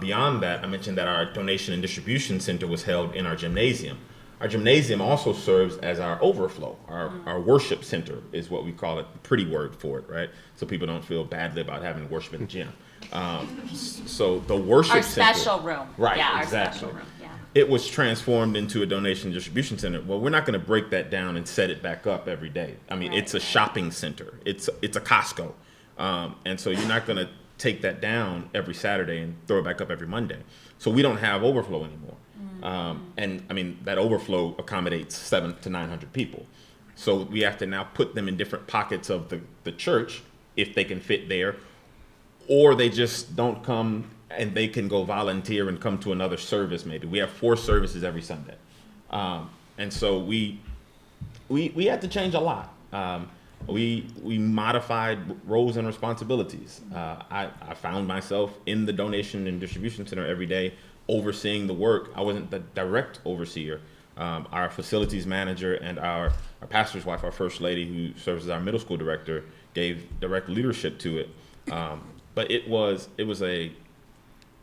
[SPEAKER 2] Beyond that, I mentioned that our donation and distribution center was held in our gymnasium. Our gymnasium also serves as our overflow. Our worship center is what we call it, the pretty word for it, right? So people don't feel badly about having to worship in the gym. So the worship
[SPEAKER 1] Our
[SPEAKER 2] center.
[SPEAKER 1] special room.
[SPEAKER 2] Right,
[SPEAKER 1] Yeah,
[SPEAKER 2] exactly.
[SPEAKER 1] our special room, yeah.
[SPEAKER 2] It was transformed into a donation distribution center. Well, we're not going to break that down and set it back up every day. I mean,
[SPEAKER 1] Right.
[SPEAKER 2] it's a shopping center. It's a Costco. And so you're not going to take that down every Saturday and throw it back up every Monday. So we don't have overflow anymore. And I mean, that overflow accommodates 700 to 900 people. So we have to now put them in different pockets of the church if they can fit there, or they just don't come and they can go volunteer and come to another service. Maybe we have 4 services every Sunday. And so we had to change a lot. We modified roles and responsibilities. I found myself in the donation and distribution center every day, overseeing the work. I wasn't the direct overseer. Our facilities manager and our pastor's wife, our first lady, who serves as our middle school director, gave direct leadership to it. But it was a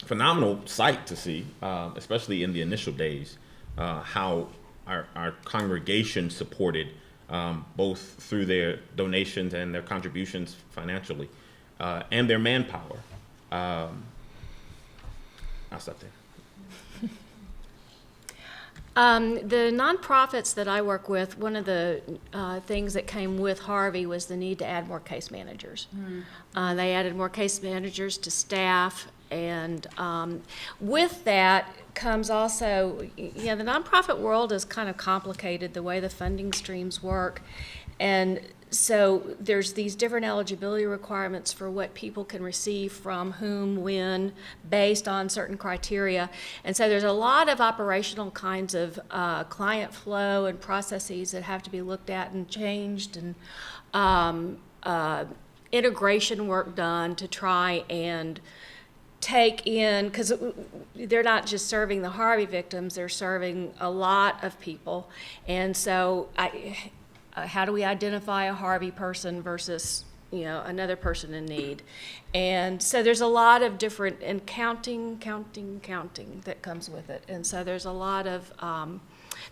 [SPEAKER 2] phenomenal sight to see, especially in the initial days, how our congregation supported both through their donations and their contributions financially, and their manpower. I'll stop there.
[SPEAKER 4] The nonprofits that I work with, one of the things that came with Harvey was the need to add more case managers. They added more case managers to staff, and with that comes also, the nonprofit world is kind of complicated, the way the funding streams work. And so there's these different eligibility requirements for what people can receive from whom, when, based on certain criteria. And so there's a lot of operational kinds of client flow and processes that have to be looked at and changed, and integration work done to try and take in, because they're not just serving the Harvey victims, they're serving a lot of people. And so how do we identify a Harvey person versus, another person in need? And so there's a lot of different, and counting that comes with it. And so there's a lot of,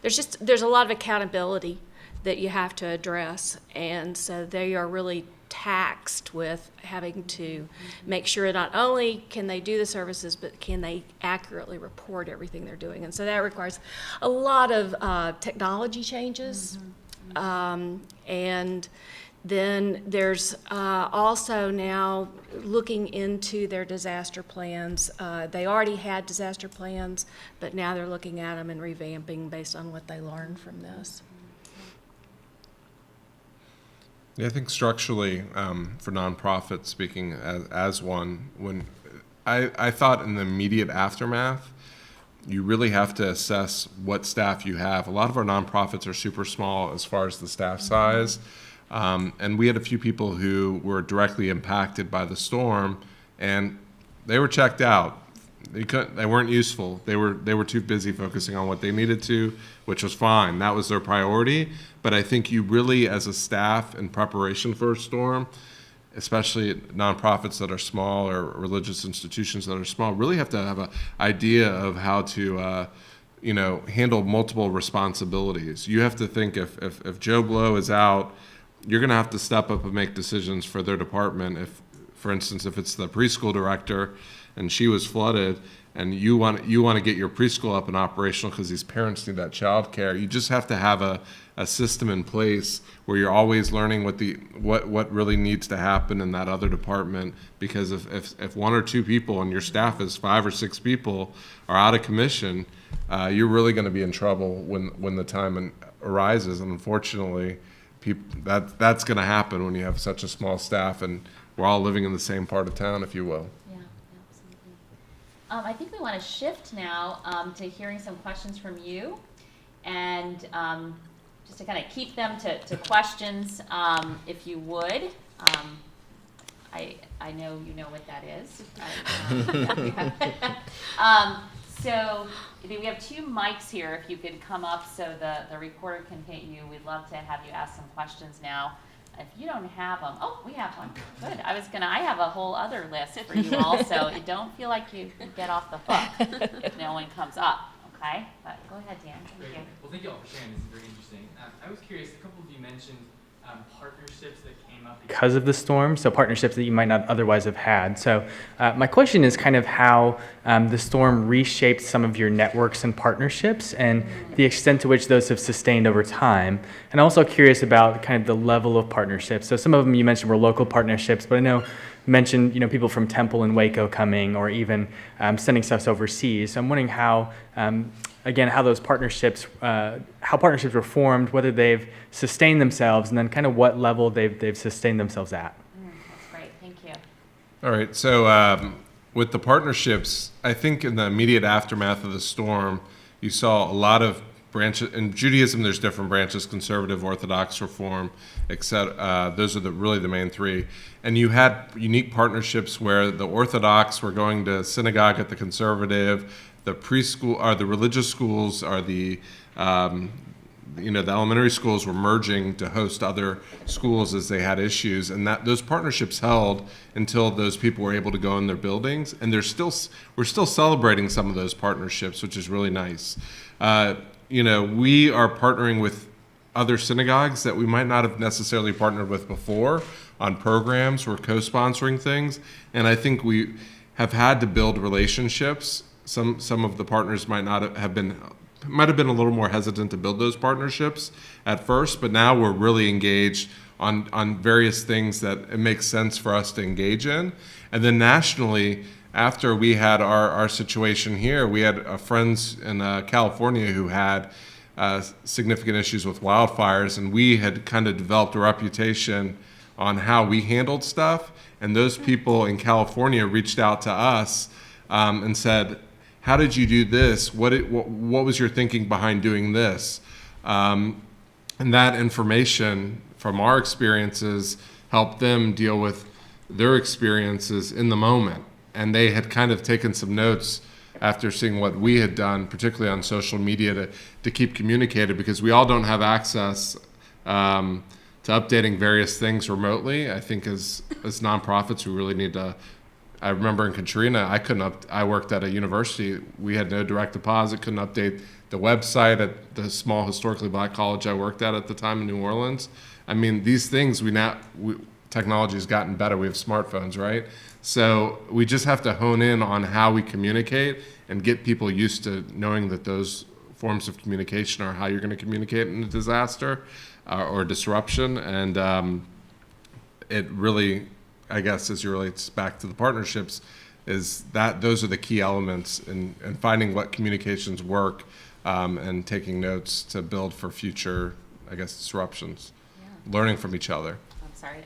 [SPEAKER 4] there's a lot of accountability that you have to address. And so they are really taxed with having to make sure not only can they do the services, but can they accurately report everything they're doing. And so that requires a lot of technology changes. And then there's also now looking into their disaster plans. They already had disaster plans, but now they're looking at them and revamping based on what they learned from this.
[SPEAKER 3] Yeah, I think structurally, for nonprofits, speaking as one, when I thought in the immediate aftermath, you really have to assess what staff you have. A lot of our nonprofits are super small as far as the staff size, and we had a few people who were directly impacted by the storm, and they were checked out. They weren't useful. They were too busy focusing on what they needed to, which was fine. That was their priority. But I think you really, as a staff in preparation for a storm, especially nonprofits that are small or religious institutions that are small, really have to have an idea of how to, handle multiple responsibilities. You have to think if Joe Blow is out, you're going to have to step up and make decisions for their department. If for instance, if it's the preschool director and she was flooded, and you want to get your preschool up and operational because these parents need that child care, you just have to have a system in place where you're always learning what really needs to happen in that other department. Because if one or two people and your staff is 5 or 6 people are out of commission, you're really going to be in trouble when the time arises. And unfortunately, that's going to happen when you have such a small staff and we're all living in the same part of town, if you will.
[SPEAKER 1] Yeah, absolutely. I think we want to shift now to hearing some questions from you, and just to kind of keep them to questions, if you would. I know you know what that is. So we have 2 mics here. If you could come up so the recorder can hit you, we'd love to have you ask some questions now. If you don't have them, oh, we have one. Good. I have a whole other list for you all, so don't feel like you get off the hook if no one comes up, okay? But go ahead, Dan. Thank you.
[SPEAKER 6] Well, thank you all for sharing. This is very interesting. I was curious, a couple of you mentioned partnerships that came up because of the storm, so partnerships that you might not otherwise have had. So my question is kind of how the storm reshaped some of your networks and partnerships and the extent to which those have sustained over time. And I'm also curious about kind of the level of partnerships. So some of them you mentioned were local partnerships, but I know you mentioned people from Temple and Waco coming, or even sending stuff overseas. So I'm wondering how those partnerships, how partnerships were formed, whether they've sustained themselves, and then kind of what level they've sustained themselves at.
[SPEAKER 1] That's great. Thank you.
[SPEAKER 3] All right. So with the partnerships, I think in the immediate aftermath of the storm, you saw a lot of branches. In Judaism, there's different branches: conservative, Orthodox, Reform, etc. Those are really the main 3. And you had unique partnerships where the Orthodox were going to synagogue at the conservative. The preschool or the religious schools are the elementary schools were merging to host other schools as they had issues, and those partnerships held until those people were able to go in their buildings. And we're still celebrating some of those partnerships, which is really nice. We are partnering with other synagogues that we might not have necessarily partnered with before on programs. We're co-sponsoring things, and I think we have had to build relationships. Some of the partners might have been a little more hesitant to build those partnerships at first, but now we're really engaged on various things that it makes sense for us to engage in. And then nationally, after we had our situation here, we had friends in California who had significant issues with wildfires, and we had kind of developed a reputation on how we handled stuff. And those people in California reached out to us and said, "How did you do this? What was your thinking behind doing this?" And that information from our experiences helped them deal with their experiences in the moment. And they had kind of taken some notes after seeing what we had done, particularly on social media, to keep communicated, because we all don't have access to updating various things remotely. I think as nonprofits, we really need to. I remember in Katrina, I worked at a university. We had no direct deposit, couldn't update the website at the small historically black college I worked at the time in New Orleans. I mean, these things technology has gotten better. We have smartphones, right? So we just have to hone in on how we communicate and get people used to knowing that those forms of communication are how you're going to communicate in a disaster or disruption. And it really, I guess, as it relates back to the partnerships, is that those are the key elements in finding what communications work and taking notes to build for future, I guess, disruptions, learning from each other.
[SPEAKER 1] I'm sorry.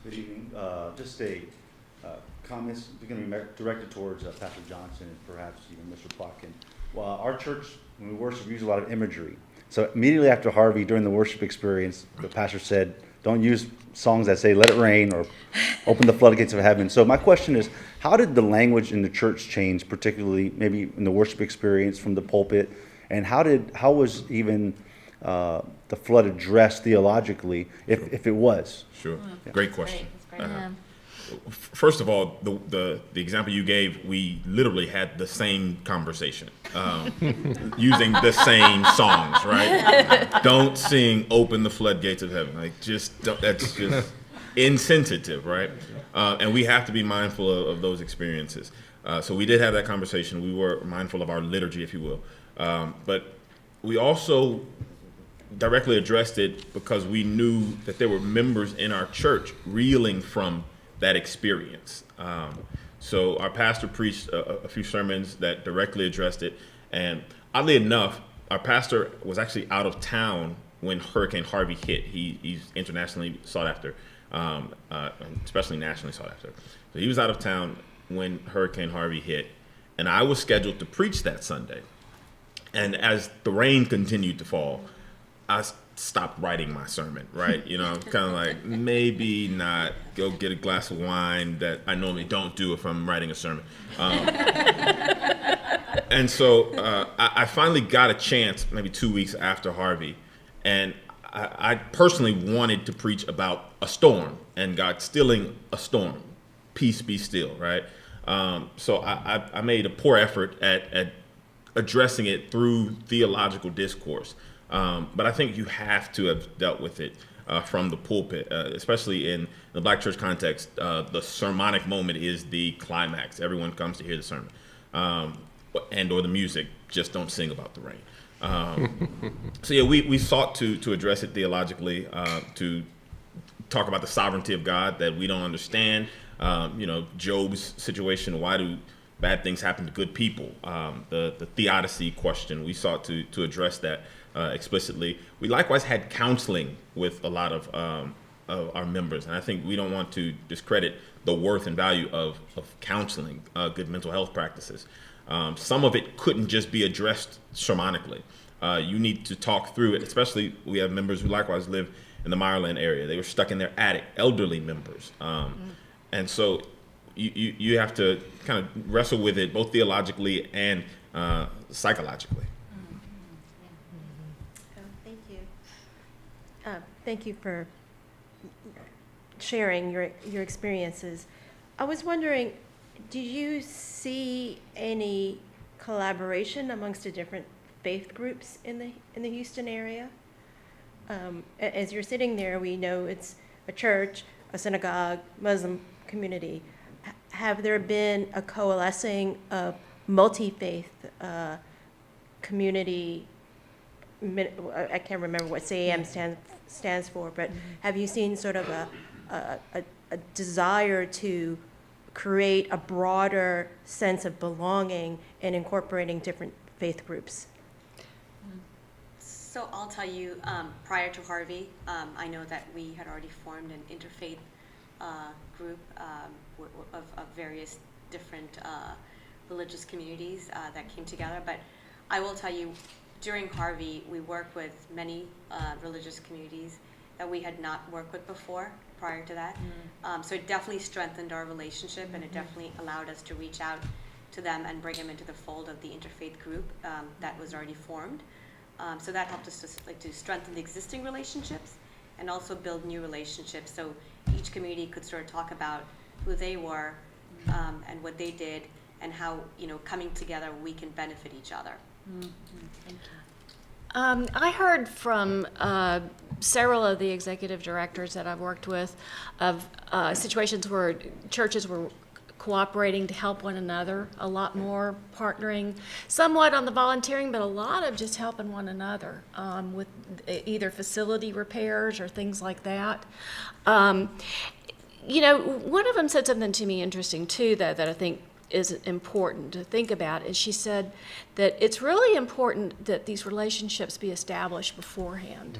[SPEAKER 7] Good evening. Just a comments going to be directed towards Pastor Johnson and perhaps even Mr. Plotkin. Well, our church, when we worship, we use a lot of imagery. So immediately after Harvey, during the worship experience, the pastor said, "Don't use songs that say 'Let it rain' or 'Open the floodgates of heaven.'" So my question is, how did the language in the church change, particularly maybe in the worship experience from the pulpit, and how was even the flood addressed theologically, if it was?
[SPEAKER 2] Sure. Great question.
[SPEAKER 1] That's great.
[SPEAKER 2] First of all, the example you gave, we literally had the same conversation using the same songs, right? Don't sing "Open the Floodgates of Heaven." Like, just don't, that's just insensitive, right? And we have to be mindful of those experiences. So we did have that conversation. We were mindful of our liturgy, if you will. But we also directly addressed it because we knew that there were members in our church reeling from that experience. So our pastor preached a few sermons that directly addressed it. And oddly enough, our pastor was actually out of town when Hurricane Harvey hit. He's internationally sought after, especially nationally sought after. So he was out of town when Hurricane Harvey hit. And I was scheduled to preach that Sunday. And as the rain continued to fall, I stopped writing my sermon, right? You know, kind of like, maybe not, go get a glass of wine that I normally don't do if I'm writing a sermon. And so I finally got a chance, maybe 2 weeks after Harvey, and I personally wanted to preach about a storm and God stilling a storm. Peace be still, right? So I made a poor effort at addressing it through theological discourse. But I think you have to have dealt with it from the pulpit, especially in the Black church context. The sermonic moment is the climax. Everyone comes to hear the sermon, and or the music. Just don't sing about the rain. So yeah, we sought to address it theologically, to talk about the sovereignty of God that we don't understand. Job's situation. Why do bad things happen to good people? The theodicy question. We sought to address that explicitly. We likewise had counseling with a lot of our members, and I think we don't want to discredit the worth and value of counseling, good mental health practices. Some of it couldn't just be addressed sermonically. You need to talk through it, especially we have members who likewise live in the Meyerland area. They were stuck in their attic, elderly members. And so you have to kind of wrestle with it both theologically and psychologically.
[SPEAKER 8] Thank you. Thank you for sharing your experiences. I was wondering, do you see any collaboration amongst the different faith groups in the Houston area? As you're sitting there, we know it's a church, a synagogue, Muslim community. Have there been a coalescing of multi-faith community? I can't remember what CAM stands for, but have you seen sort of a desire to create a broader sense of belonging and incorporating different faith groups?
[SPEAKER 5] So I'll tell you, prior to Harvey, I know that we had already formed an interfaith group of various different religious communities that came together. But I will tell you, during Harvey, we worked with many religious communities that we had not worked with before prior to that. So it definitely strengthened our relationship, and it definitely allowed us to reach out to them and bring them into the fold of the interfaith group that was already formed. So that helped us to strengthen the existing relationships and also build new relationships. So each community could sort of talk about who they were and what they did, and how, coming together we can benefit each other.
[SPEAKER 1] Thank you.
[SPEAKER 4] I heard from several of the executive directors that I've worked with of situations where churches were cooperating to help one another a lot more, partnering somewhat on the volunteering, but a lot of just helping one another with either facility repairs or things like that. One of them said something to me interesting too, though, that I think is important to think about, is she said that it's really important that these relationships be established beforehand.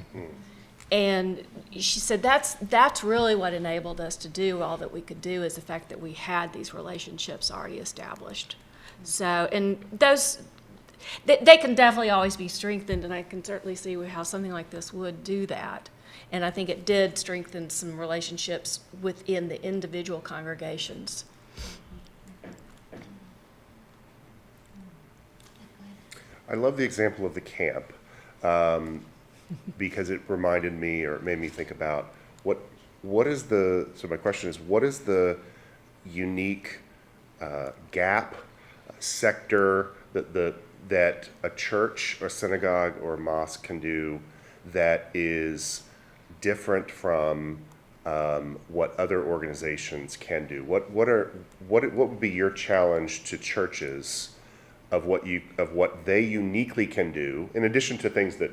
[SPEAKER 4] And she said that's really what enabled us to do all that we could do, is the fact that we had these relationships already established. So, and those, they can definitely always be strengthened, and I can certainly see how something like this would do that. And I think it did strengthen some relationships within the individual congregations.
[SPEAKER 9] I love the example of the camp because it reminded me, or it made me think about what is the, so my question is, what is the unique gap, sector that a church or synagogue or mosque can do that is different from what other organizations can do? What would be your challenge to churches of what they uniquely can do, in addition to things that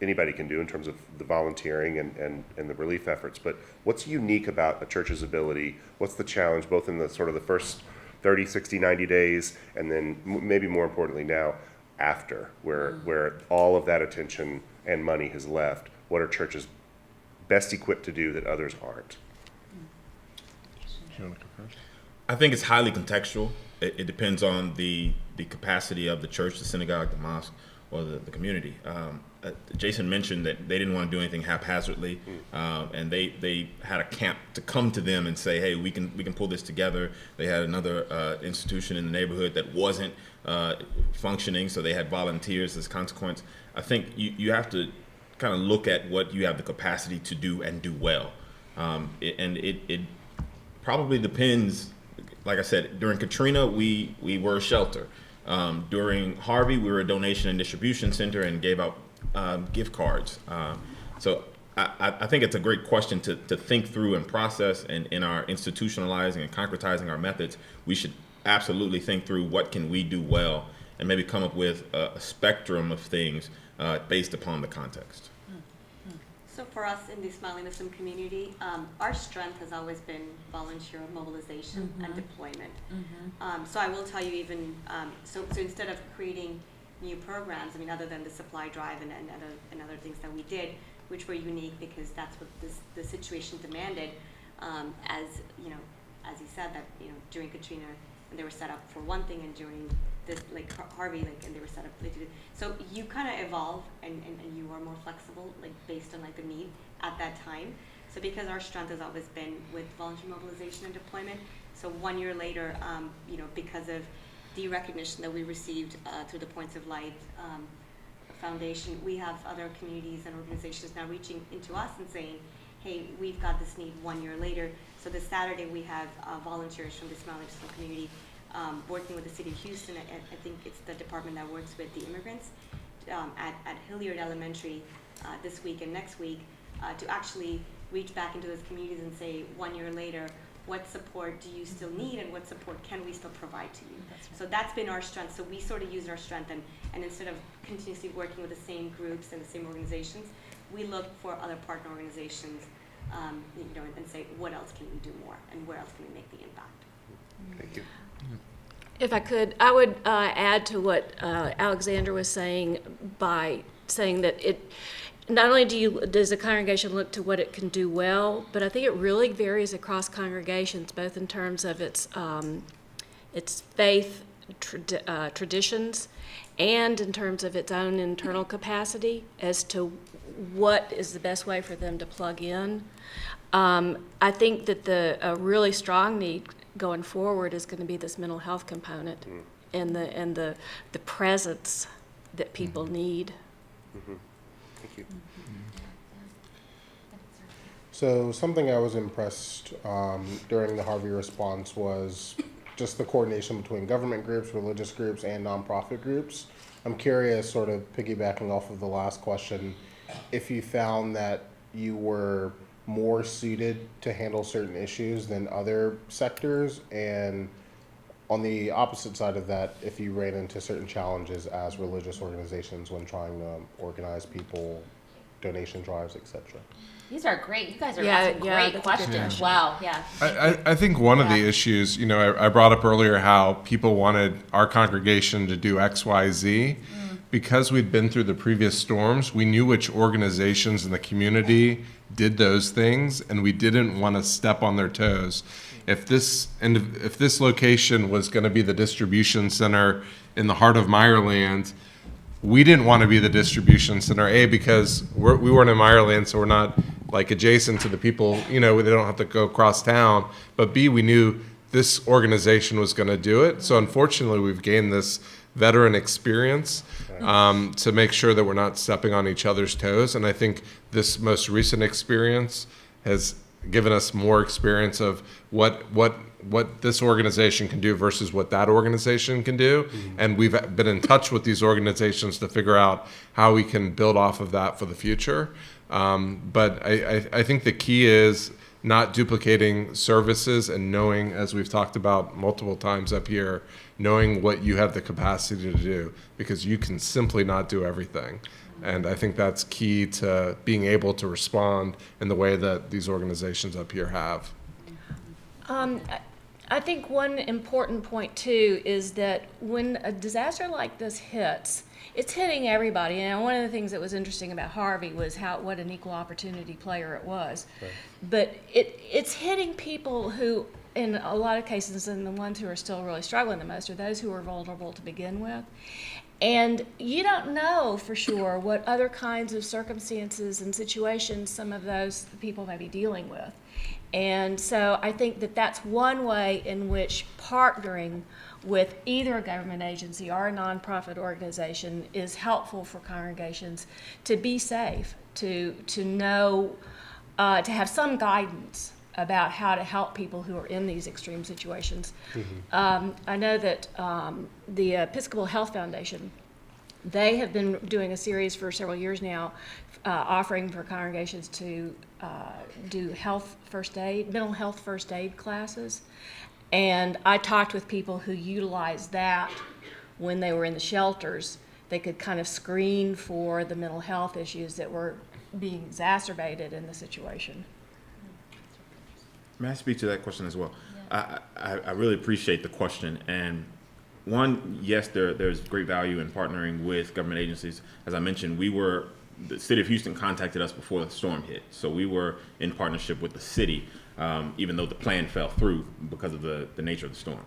[SPEAKER 9] anybody can do in terms of the volunteering and the relief efforts, but what's unique about a church's ability? What's the challenge, both in the sort of the first 30, 60, 90 days, and then maybe more importantly now, after, where all of that attention and money has left? What are churches best equipped to do that others aren't?
[SPEAKER 3] You want to go first?
[SPEAKER 2] I think it's highly contextual. It depends on the capacity of the church, the synagogue, the mosque, or the community. Jason mentioned that they didn't want to do anything haphazardly, and they had a camp to come to them and say, hey, we can pull this together. They had another institution in the neighborhood that wasn't functioning, so they had volunteers as a consequence. I think you have to kind of look at what you have the capacity to do and do well. It probably depends. Like I said, during Katrina, we were a shelter. During Harvey, we were a donation and distribution center and gave out gift cards. So I think it's a great question to think through and process. And in our institutionalizing and concretizing our methods, we should absolutely think through what can we do well and maybe come up with a spectrum of things based upon the context.
[SPEAKER 5] So for us in the Smiling Muslim community, our strength has always been volunteer mobilization and deployment. So I will tell you even, so instead of creating new programs, I mean, other than the supply drive and other things that we did, which were unique because that's what the situation demanded, as you know, as he said that, you know, during Katrina, and they were set up for one thing, and during this, like Harvey, like, and they were set up, so you kind of evolve and you are more flexible, like based on like the need at that time. So because our strength has always been with volunteer mobilization and deployment, so 1 year later, you know, because of the recognition that we received through the Points of Light Foundation, we have other communities and organizations now reaching into us and saying, hey, we've got this need 1 year later. So this Saturday we have volunteers from the Smiling Muslim community working with the city of Houston. I think it's the department that works with the immigrants at Hilliard Elementary this week and next week to actually reach back into those communities and say 1 year later, what support do you still need and what support can we still provide to you? That's right. So that's been our strength. So we sort of use our strength and instead of continuously working with the same groups and the same organizations, we look for other partner organizations you know, and say what else can we do more and where else can we make the impact?
[SPEAKER 9] Thank you.
[SPEAKER 4] If I could, I would add to what Alexander was saying by saying that it not only does the congregation look to what it can do well, but I think it really varies across congregations, both in terms of its faith traditions and in terms of its own internal capacity as to what is the best way for them to plug in. I think that a really strong need going forward is going to be this mental health component and the presence that people need.
[SPEAKER 9] Thank you.
[SPEAKER 10] So something I was impressed during the Harvey response was just the coordination between government groups, religious groups, and nonprofit groups. I'm curious, sort of piggybacking off of the last question, if you found that you were more suited to handle certain issues than other sectors, and on the opposite side of that, if you ran into certain challenges as religious organizations when trying to organize people, donation drives, etc.
[SPEAKER 1] These are great. You guys are
[SPEAKER 4] Yeah,
[SPEAKER 1] asking
[SPEAKER 4] yeah,
[SPEAKER 1] great
[SPEAKER 4] that's a good
[SPEAKER 1] questions.
[SPEAKER 4] question.
[SPEAKER 1] Wow. Yeah.
[SPEAKER 3] I think one of the issues, you know, I brought up earlier how people wanted our congregation to do X, Y, Z. Because we'd been through the previous storms, we knew which organizations in the community did those things, and we didn't want to step on their toes. If this location was going to be the distribution center in the heart of Meyerland, we didn't want to be the distribution center, A, because we weren't in Meyerland, so we're not like adjacent to the people, you know, they don't have to go across town, but B, we knew this organization was going to do it. So unfortunately, we've gained this veteran experience to make sure that we're not stepping on each other's toes. And I think this most recent experience has given us more experience of what this organization can do versus what that organization can do. And we've been in touch with these organizations to figure out how we can build off of that for the future. But I think the key is not duplicating services and knowing, as we've talked about multiple times up here, knowing what you have the capacity to do, because you can simply not do everything. And I think that's key to being able to respond in the way that these organizations up here have.
[SPEAKER 4] I think one important point too is that when a disaster like this hits, it's hitting everybody. And one of the things that was interesting about Harvey was what an equal opportunity player it was. Right. But it's hitting people who, in a lot of cases, and the ones who are still really struggling the most are those who are vulnerable to begin with. And you don't know for sure what other kinds of circumstances and situations some of those people may be dealing with. And so I think that that's one way in which partnering with either a government agency or a nonprofit organization is helpful for congregations to be safe, to know, to have some guidance about how to help people who are in these extreme situations. Mm-hmm. I know that the Episcopal Health Foundation, they have been doing a series for several years now, offering for congregations to do mental health first aid classes. And I talked with people who utilized that when they were in the shelters. They could kind of screen for the mental health issues that were being exacerbated in the situation.
[SPEAKER 2] May I speak to that question as well? Yeah. I really appreciate the question. And one, yes, there's great value in partnering with government agencies. As I mentioned, the city of Houston contacted us before the storm hit. So we were in partnership with the city, even though the plan fell through because of the nature of the storm.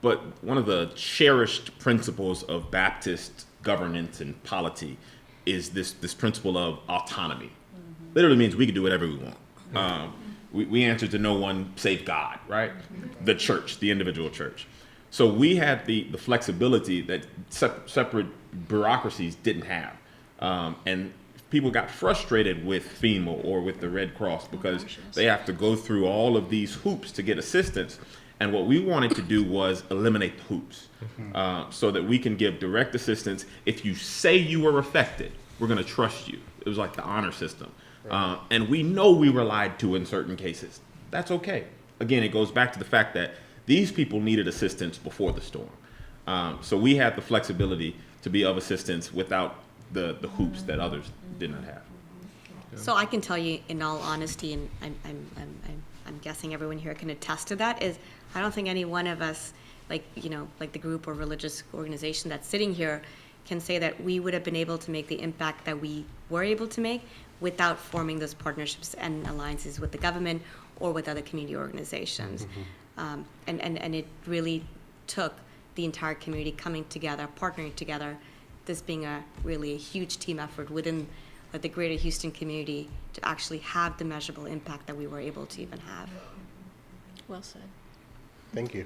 [SPEAKER 2] But one of the cherished principles of Baptist governance and polity is this principle of autonomy. Mm-hmm. Literally means we can do whatever we want. We answer to no one save God, right? The church, the individual church. So we had the flexibility that separate bureaucracies didn't have. And people got frustrated with FEMA or with the Red Cross because they have to go through all of these hoops to get assistance. And what we wanted to do was eliminate the hoops so that we can give direct assistance. If you say you were affected, we're going to trust you. It was like the honor system. And we know we were lied to in certain cases. That's okay. Again, it goes back to the fact that these people needed assistance before the storm. So we had the flexibility to be of assistance without the hoops that others did not have.
[SPEAKER 5] So I can tell you in all honesty, and I'm guessing everyone here can attest to that, is I don't think any one of us, like the group or religious organization that's sitting here, can say that we would have been able to make the impact that we were able to make without forming those partnerships and alliances with the government or with other community organizations. Mm-hmm. And it really took the entire community coming together, partnering together, this being really a huge team effort within the greater Houston community to actually have the measurable impact that we were able to even have.
[SPEAKER 4] Well said.
[SPEAKER 10] Thank you.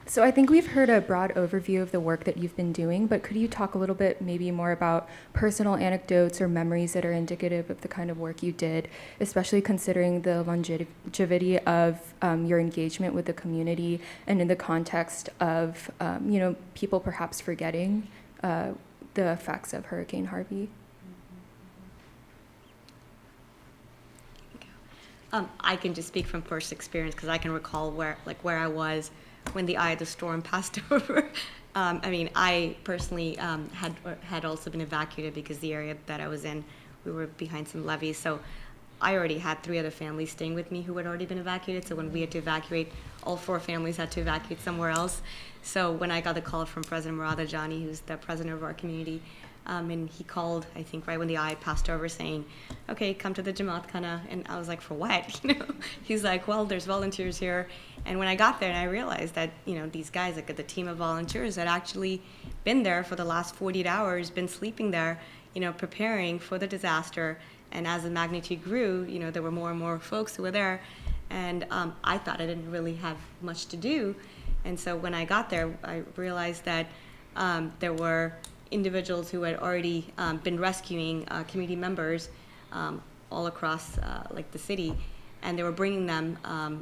[SPEAKER 11] So I think we've heard a broad overview of the work that you've been doing, but could you talk a little bit maybe more about personal anecdotes or memories that are indicative of the kind of work you did, especially considering the longevity of your engagement with the community and in the context of, people perhaps forgetting the effects of Hurricane Harvey?
[SPEAKER 5] I can just speak from first experience because I can recall where I was when the eye of the storm passed over. I personally had also been evacuated because the area that I was in, we were behind some levees. So I already had 3 other families staying with me who had already been evacuated. So when we had to evacuate, all 4 families had to evacuate somewhere else. So when I got the call from President Murada Jani, who's the president of our community, and he called, I think, right when the eye passed over, saying, "Okay, come to the Jamaat Khana." And I was like, "For what?" He's like, "Well, there's volunteers here." And when I got there, and I realized that these guys, like the team of volunteers, had actually been there for the last 48 hours, been sleeping there, preparing for the disaster. And as the magnitude grew, there were more and more folks who were there. And I thought I didn't really have much to do. And so when I got there, I realized that there were individuals who had already been rescuing community members all across the city. and they were bringing them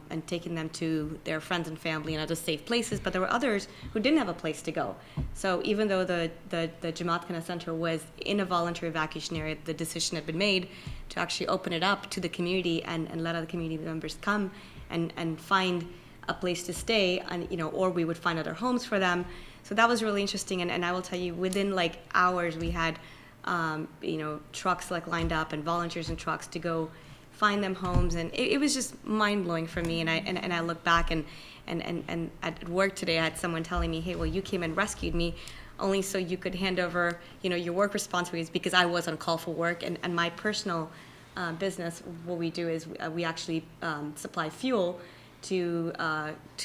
[SPEAKER 5] and taking them to their friends and family and other safe places, but there were others who didn't have a place to go. So even though the Jamaat Khana Center was in a voluntary evacuation area, the decision had been made to actually open it up to the community and let other community members come and find a place to stay, and or we would find other homes for them. So that was really interesting, and I will tell you, within like hours we had trucks like lined up and volunteers in trucks to go find them homes, and it was just mind-blowing for me. And I look back and at work today I had someone telling me, hey, well, you came and rescued me only so you could hand over your work responsibilities, because I was on call for work, and my personal business, what we do is we actually supply fuel to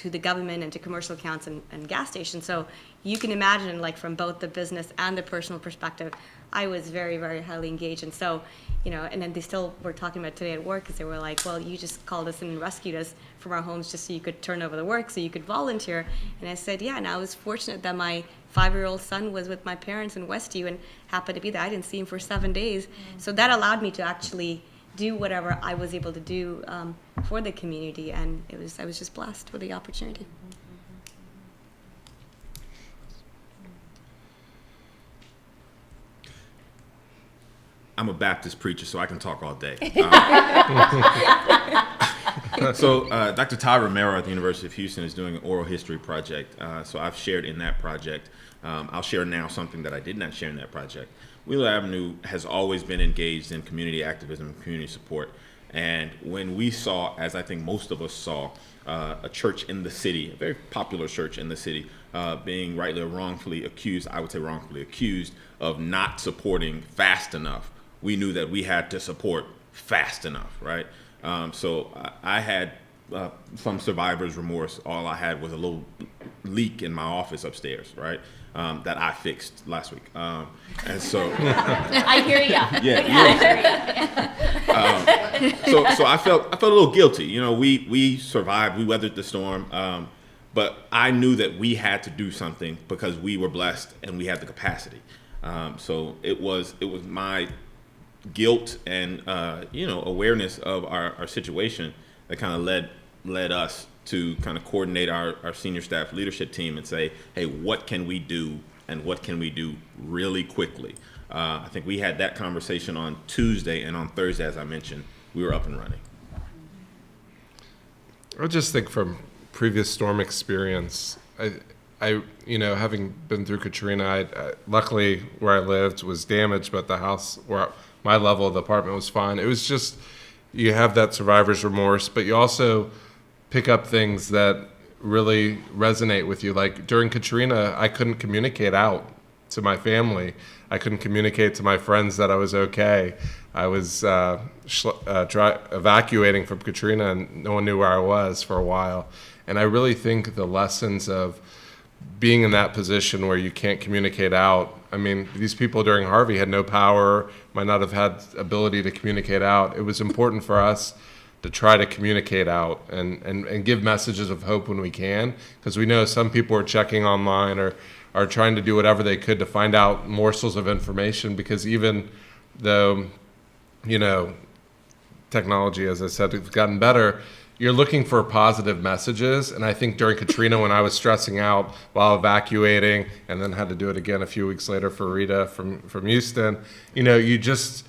[SPEAKER 5] the government and to commercial accounts and gas stations. So you can imagine, like, from both the business and the personal perspective, I was very, very highly engaged. And so, and then they still were talking about today at work, because they were like, well, you just called us in and rescued us from our homes just so you could turn over the work, so you could volunteer. And I said, yeah, and I was fortunate that my 5-year-old son was with my parents in Westview and happened to be there. I didn't see him for 7 days. So that allowed me to actually do whatever I was able to do for the community, and I was just blessed with the opportunity.
[SPEAKER 2] I'm a Baptist preacher, so I can talk all day. So Dr. Ty Romero at the University of Houston is doing an oral history project. So I've shared in that project. I'll share now something that I did not share in that project. Wheeler Avenue has always been engaged in community activism and community support. And when we saw, as I think most of us saw, a church in the city, a very popular church in the city, being rightly or wrongfully accused, I would say wrongfully accused, of not supporting fast enough, we knew that we had to support fast enough, right? So I had some survivor's remorse. All I had was a little leak in my office upstairs, right? That I fixed last week. And so
[SPEAKER 1] I hear ya.
[SPEAKER 2] So I felt a little guilty. We survived, we weathered the storm, but I knew that we had to do something because we were blessed and we had the capacity. So it was my guilt and awareness of our situation that kind of led us to kind of coordinate our senior staff leadership team and say, hey, what can we do, and what can we do really quickly? I think we had that conversation on Tuesday, and on Thursday, as I mentioned, we were up and running.
[SPEAKER 3] I just think from previous storm experience, I having been through Katrina, luckily where I lived was damaged, but the house where my level of the apartment was fine. It was just, you have that survivor's remorse, but you also pick up things that really resonate with you. Like during Katrina, I couldn't communicate out to my family. I couldn't communicate to my friends that I was okay. I was evacuating from Katrina, and no one knew where I was for a while. And I really think the lessons of being in that position where you can't communicate out. I mean, these people during Harvey had no power, might not have had ability to communicate out. It was important for us to try to communicate out and give messages of hope when we can, because we know some people are checking online or are trying to do whatever they could to find out morsels of information, because even though, technology, as I said, has gotten better, you're looking for positive messages. And I think during Katrina, when I was stressing out while evacuating, and then had to do it again a few weeks later for Rita from Houston, you just,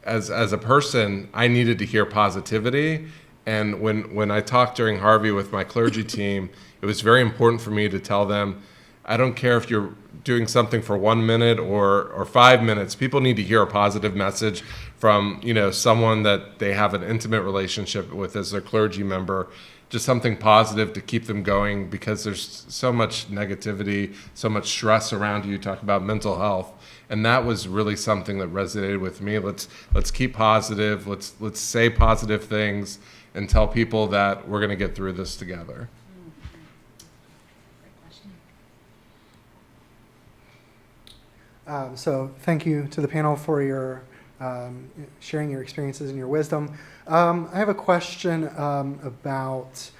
[SPEAKER 3] as a person, I needed to hear positivity. And when I talked during Harvey with my clergy team, it was very important for me to tell them, I don't care if you're doing something for 1 minute or 5 minutes. People need to hear a positive message from someone that they have an intimate relationship with as their clergy member, just something positive to keep them going, because there's so much negativity, so much stress around you. Talk about mental health, and that was really something that resonated with me. Let's keep positive. Let's say positive things and tell people that we're going to get through this together.
[SPEAKER 12] So thank you to the panel for your sharing your experiences and your wisdom. I have a question about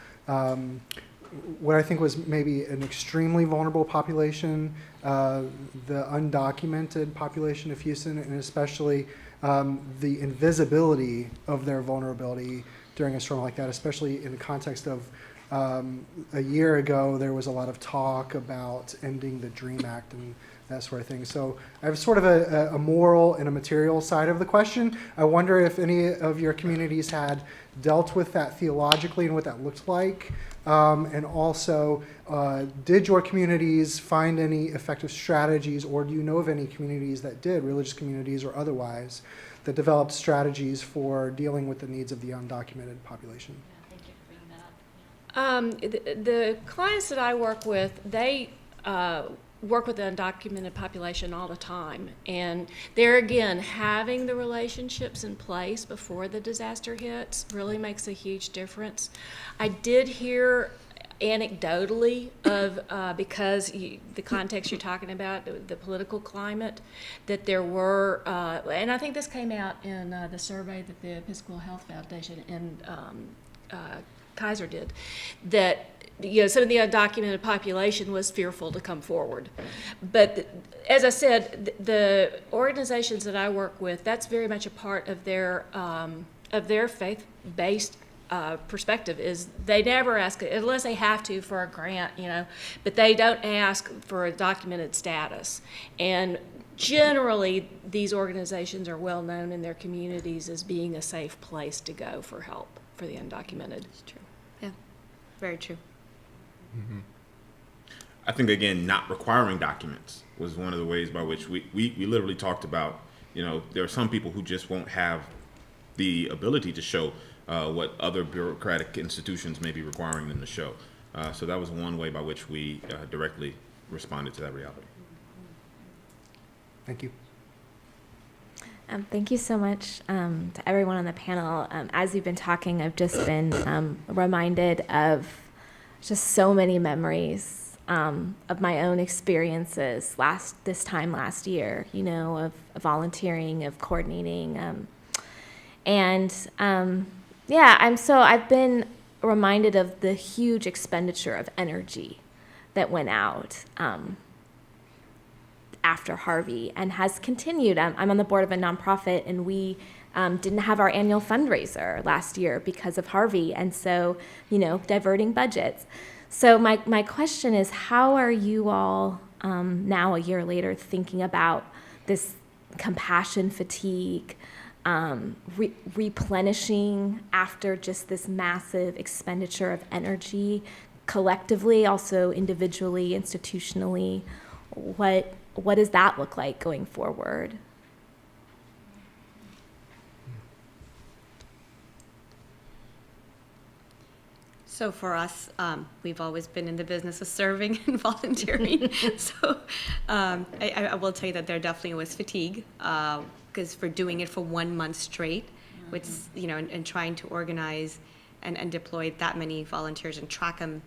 [SPEAKER 12] what I think was maybe an extremely vulnerable population, the undocumented population of Houston, and especially the invisibility of their vulnerability during a storm like that, especially in the context of a year ago, there was a lot of talk about ending the DREAM Act and that sort of thing. So I have sort of a moral and a material side of the question. I wonder if any of your communities had dealt with that theologically and what that looked like. And also, did your communities find any effective strategies, or do you know of any communities that did, religious communities or otherwise, that developed strategies for dealing with the needs of the undocumented population?
[SPEAKER 1] Thank you for bringing that up.
[SPEAKER 4] The clients that I work with, they work with the undocumented population all the time. And there again, having the relationships in place before the disaster hits really makes a huge difference. I did hear anecdotally of, because the context you're talking about, the political climate, that there were, and I think this came out in the survey that the Episcopal Health Foundation and Kaiser did, that some of the undocumented population was fearful to come forward. But as I said, the organizations that I work with, that's very much a part of their faith-based perspective, is they never ask, unless they have to for a grant, but they don't ask for a documented status. And generally, these organizations are well known in their communities as being a safe place to go for help for the undocumented.
[SPEAKER 5] It's true. Yeah, very true.
[SPEAKER 2] Mm-hmm. I think, again, not requiring documents was one of the ways by which we literally talked about, there are some people who just won't have the ability to show what other bureaucratic institutions may be requiring them to show. So that was one way by which we directly responded to that reality.
[SPEAKER 12] Thank you.
[SPEAKER 13] Thank you so much to everyone on the panel. As you've been talking, I've just been reminded of just so many memories of my own experiences this time last year, of volunteering, of coordinating. I've been reminded of the huge expenditure of energy that went out after Harvey and has continued. I'm on the board of a nonprofit, and we didn't have our annual fundraiser last year because of Harvey, and so, diverting budgets. So my question is, how are you all now, a year later, thinking about this compassion fatigue, replenishing after just this massive expenditure of energy, collectively, also individually, institutionally? What does that look like going forward?
[SPEAKER 5] So for us, we've always been in the business of serving and volunteering. So I will tell you that there definitely was fatigue, because for doing it for 1 month straight, which, and trying to organize and deploy that many volunteers and track them,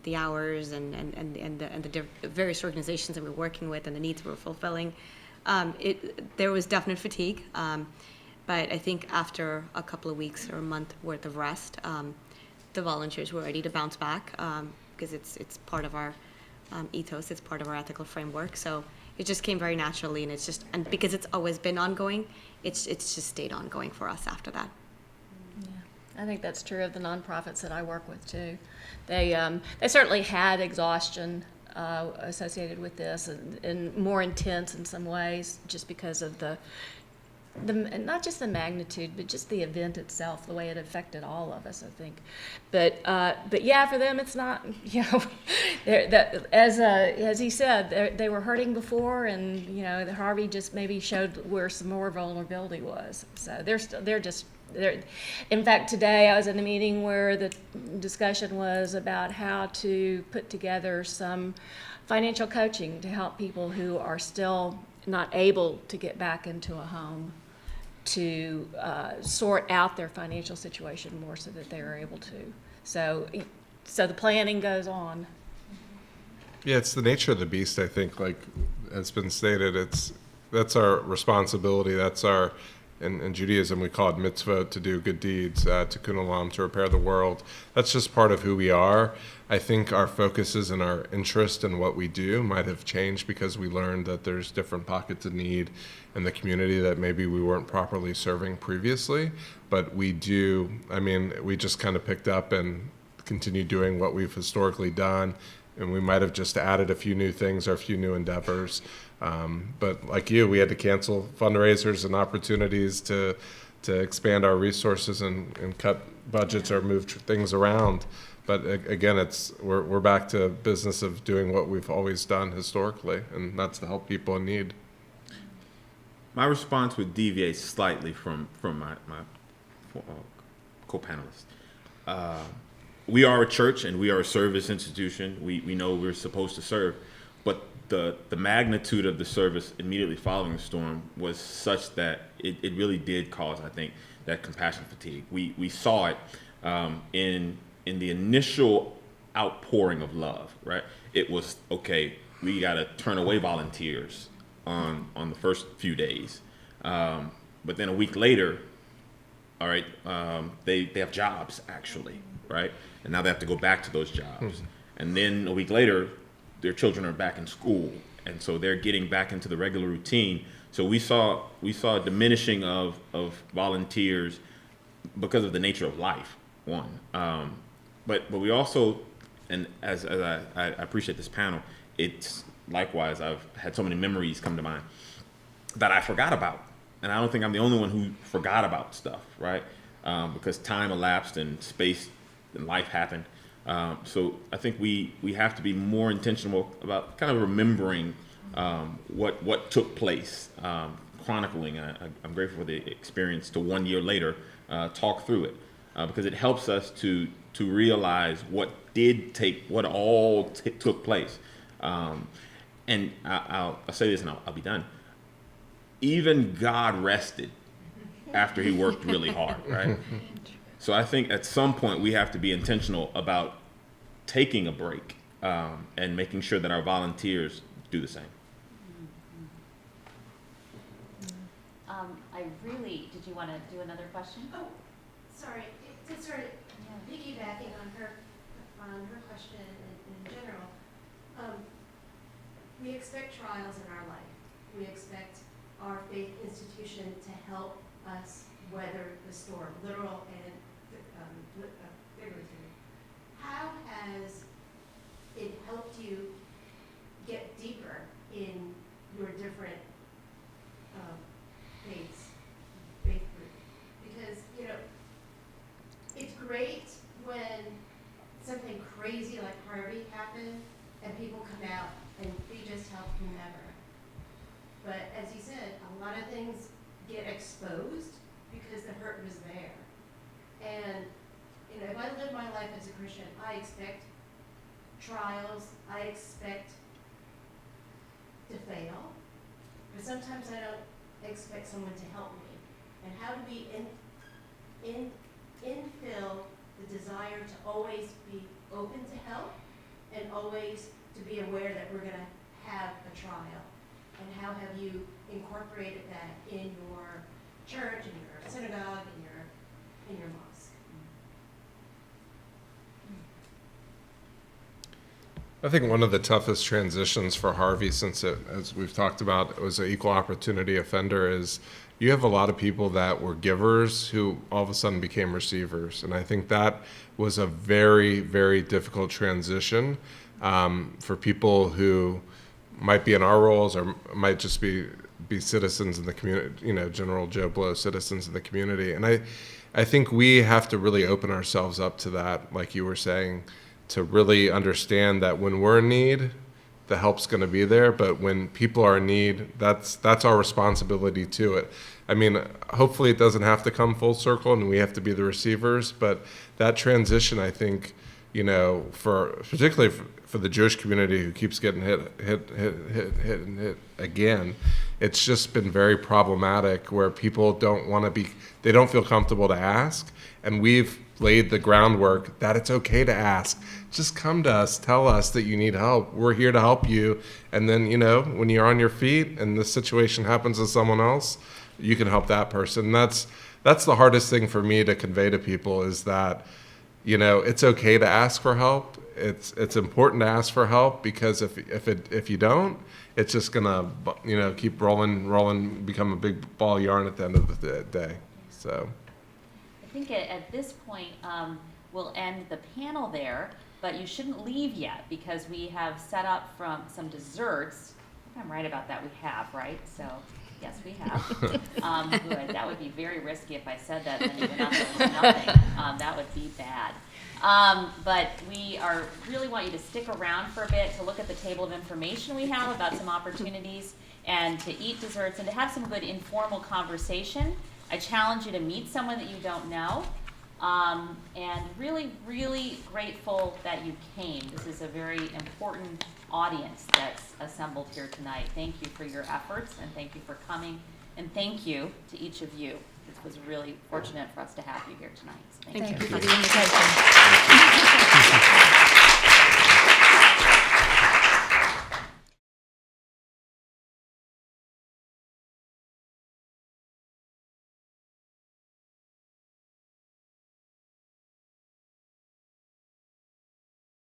[SPEAKER 5] the hours and the various organizations that we're working with and the needs we're fulfilling, there was definite fatigue. But I think after a couple of weeks or a month worth of rest, the volunteers were ready to bounce back, because it's part of our ethos, it's part of our ethical framework. So it just came very naturally, and because it's always been ongoing, it's just stayed ongoing for us after that.
[SPEAKER 4] I think that's true of the nonprofits that I work with too. They certainly had exhaustion associated with this, and more intense in some ways, just because of the not just the magnitude, but just the event itself, the way it affected all of us, I think. But yeah, for them, it's not. As he said, they were hurting before, and Harvey just maybe showed where some more vulnerability was. So they're just. In fact, today I was in a meeting where the discussion was about how to put together some financial coaching to help people who are still not able to get back into a home, to sort out their financial situation more so that they are able to. So the planning goes on.
[SPEAKER 3] Yeah, it's the nature of the beast, I think, like has been stated. That's our responsibility. That's our in Judaism, we call it mitzvot, to do good deeds, tikkun olam, to repair the world. That's just part of who we are. I think our focuses and our interest in what we do might have changed because we learned that there's different pockets of need in the community that maybe we weren't properly serving previously. But we do, we just kind of picked up and continued doing what we've historically done. And we might have just added a few new things or a few new endeavors. But like you, we had to cancel fundraisers and opportunities to expand our resources and cut budgets or move things around. But again, we're back to business of doing what we've always done historically, and that's to help people in need.
[SPEAKER 2] My response would deviate slightly from my co-panelists. We are a church and we are a service institution. We know we're supposed to serve, but the magnitude of the service immediately following the storm was such that it really did cause, I think, that compassion fatigue. We saw it in the initial outpouring of love, right? It was, okay, we got to turn away volunteers on the first few days. But then a week later, all right, they have jobs, actually, right? And now they have to go back to those jobs. Mm-hmm. And then a week later, their children are back in school. And so they're getting back into the regular routine. So we saw a diminishing of volunteers because of the nature of life, one. But we also, and as I appreciate this panel, it's likewise, I've had so many memories come to mind that I forgot about. And I don't think I'm the only one who forgot about stuff, right? Because time elapsed and space and life happened. So I think we have to be more intentional about kind of remembering what took place, chronicling. I'm grateful for the experience to 1 year later talk through it, because it helps us to realize what all took place. And I'll say this and I'll be done. Even God rested after he worked really hard, right? So I think at some point we have to be intentional about taking a break and making sure that our volunteers do the same.
[SPEAKER 1] Did you want to do another question?
[SPEAKER 8] Oh, sorry. Just sort of piggybacking on her question in general. We expect trials in our life. We expect our faith institution to help us weather the storm, literal and figurative. How has it helped you get deeper in your different faith group? Because, it's great when something crazy like Harvey happened and people come out and we just help whomever. But as you said, a lot of things get exposed because the hurt was there. And, if I live my life as a Christian, I expect trials, I expect to fail, but sometimes I don't expect someone to help me. And how do we infill the desire to always be open to help and always to be aware that we're going to have a trial? And how have you incorporated that in your church, in your synagogue, in your mosque?
[SPEAKER 3] I think one of the toughest transitions for Harvey, since it, as we've talked about, it was an equal opportunity offender, is you have a lot of people that were givers who all of a sudden became receivers. And I think that was a very, very difficult transition for people who might be in our roles or might just be citizens in the community, general Joe Blow citizens in the community. And I think we have to really open ourselves up to that, like you were saying, to really understand that when we're in need, the help's going to be there. But when people are in need, that's our responsibility to it. Hopefully it doesn't have to come full circle and we have to be the receivers. But that transition, I think, particularly for the Jewish community who keeps getting hit again, it's just been very problematic where people they don't feel comfortable to ask. And we've laid the groundwork that it's okay to ask. Just come to us, tell us that you need help. We're here to help you. And then, when you're on your feet and the situation happens to someone else, you can help that person. That's the hardest thing for me to convey to people, is that, you know, it's okay to ask for help. It's important to ask for help, because if you don't, it's just gonna, you know, keep rolling, become a big ball of yarn at the end of the day. So
[SPEAKER 1] I think at this point, we'll end the panel there, but you shouldn't leave yet, because we have set up from some desserts. I think I'm right about that. We have, right? So yes, we have. Good. That would be very risky if I said that, then you went out there with nothing. That would be bad. But we really want you to stick around for a bit to look at the table of information we have about some opportunities, and to eat desserts, and to have some good informal conversation. I challenge you to meet someone that you don't know, and really, really grateful that you came. This is a very important audience that's assembled here tonight. Thank you for your efforts, and thank you for coming, and thank you to each of you. It was really fortunate for us to have you here tonight. So thank you.
[SPEAKER 4] Thank you for the invitation.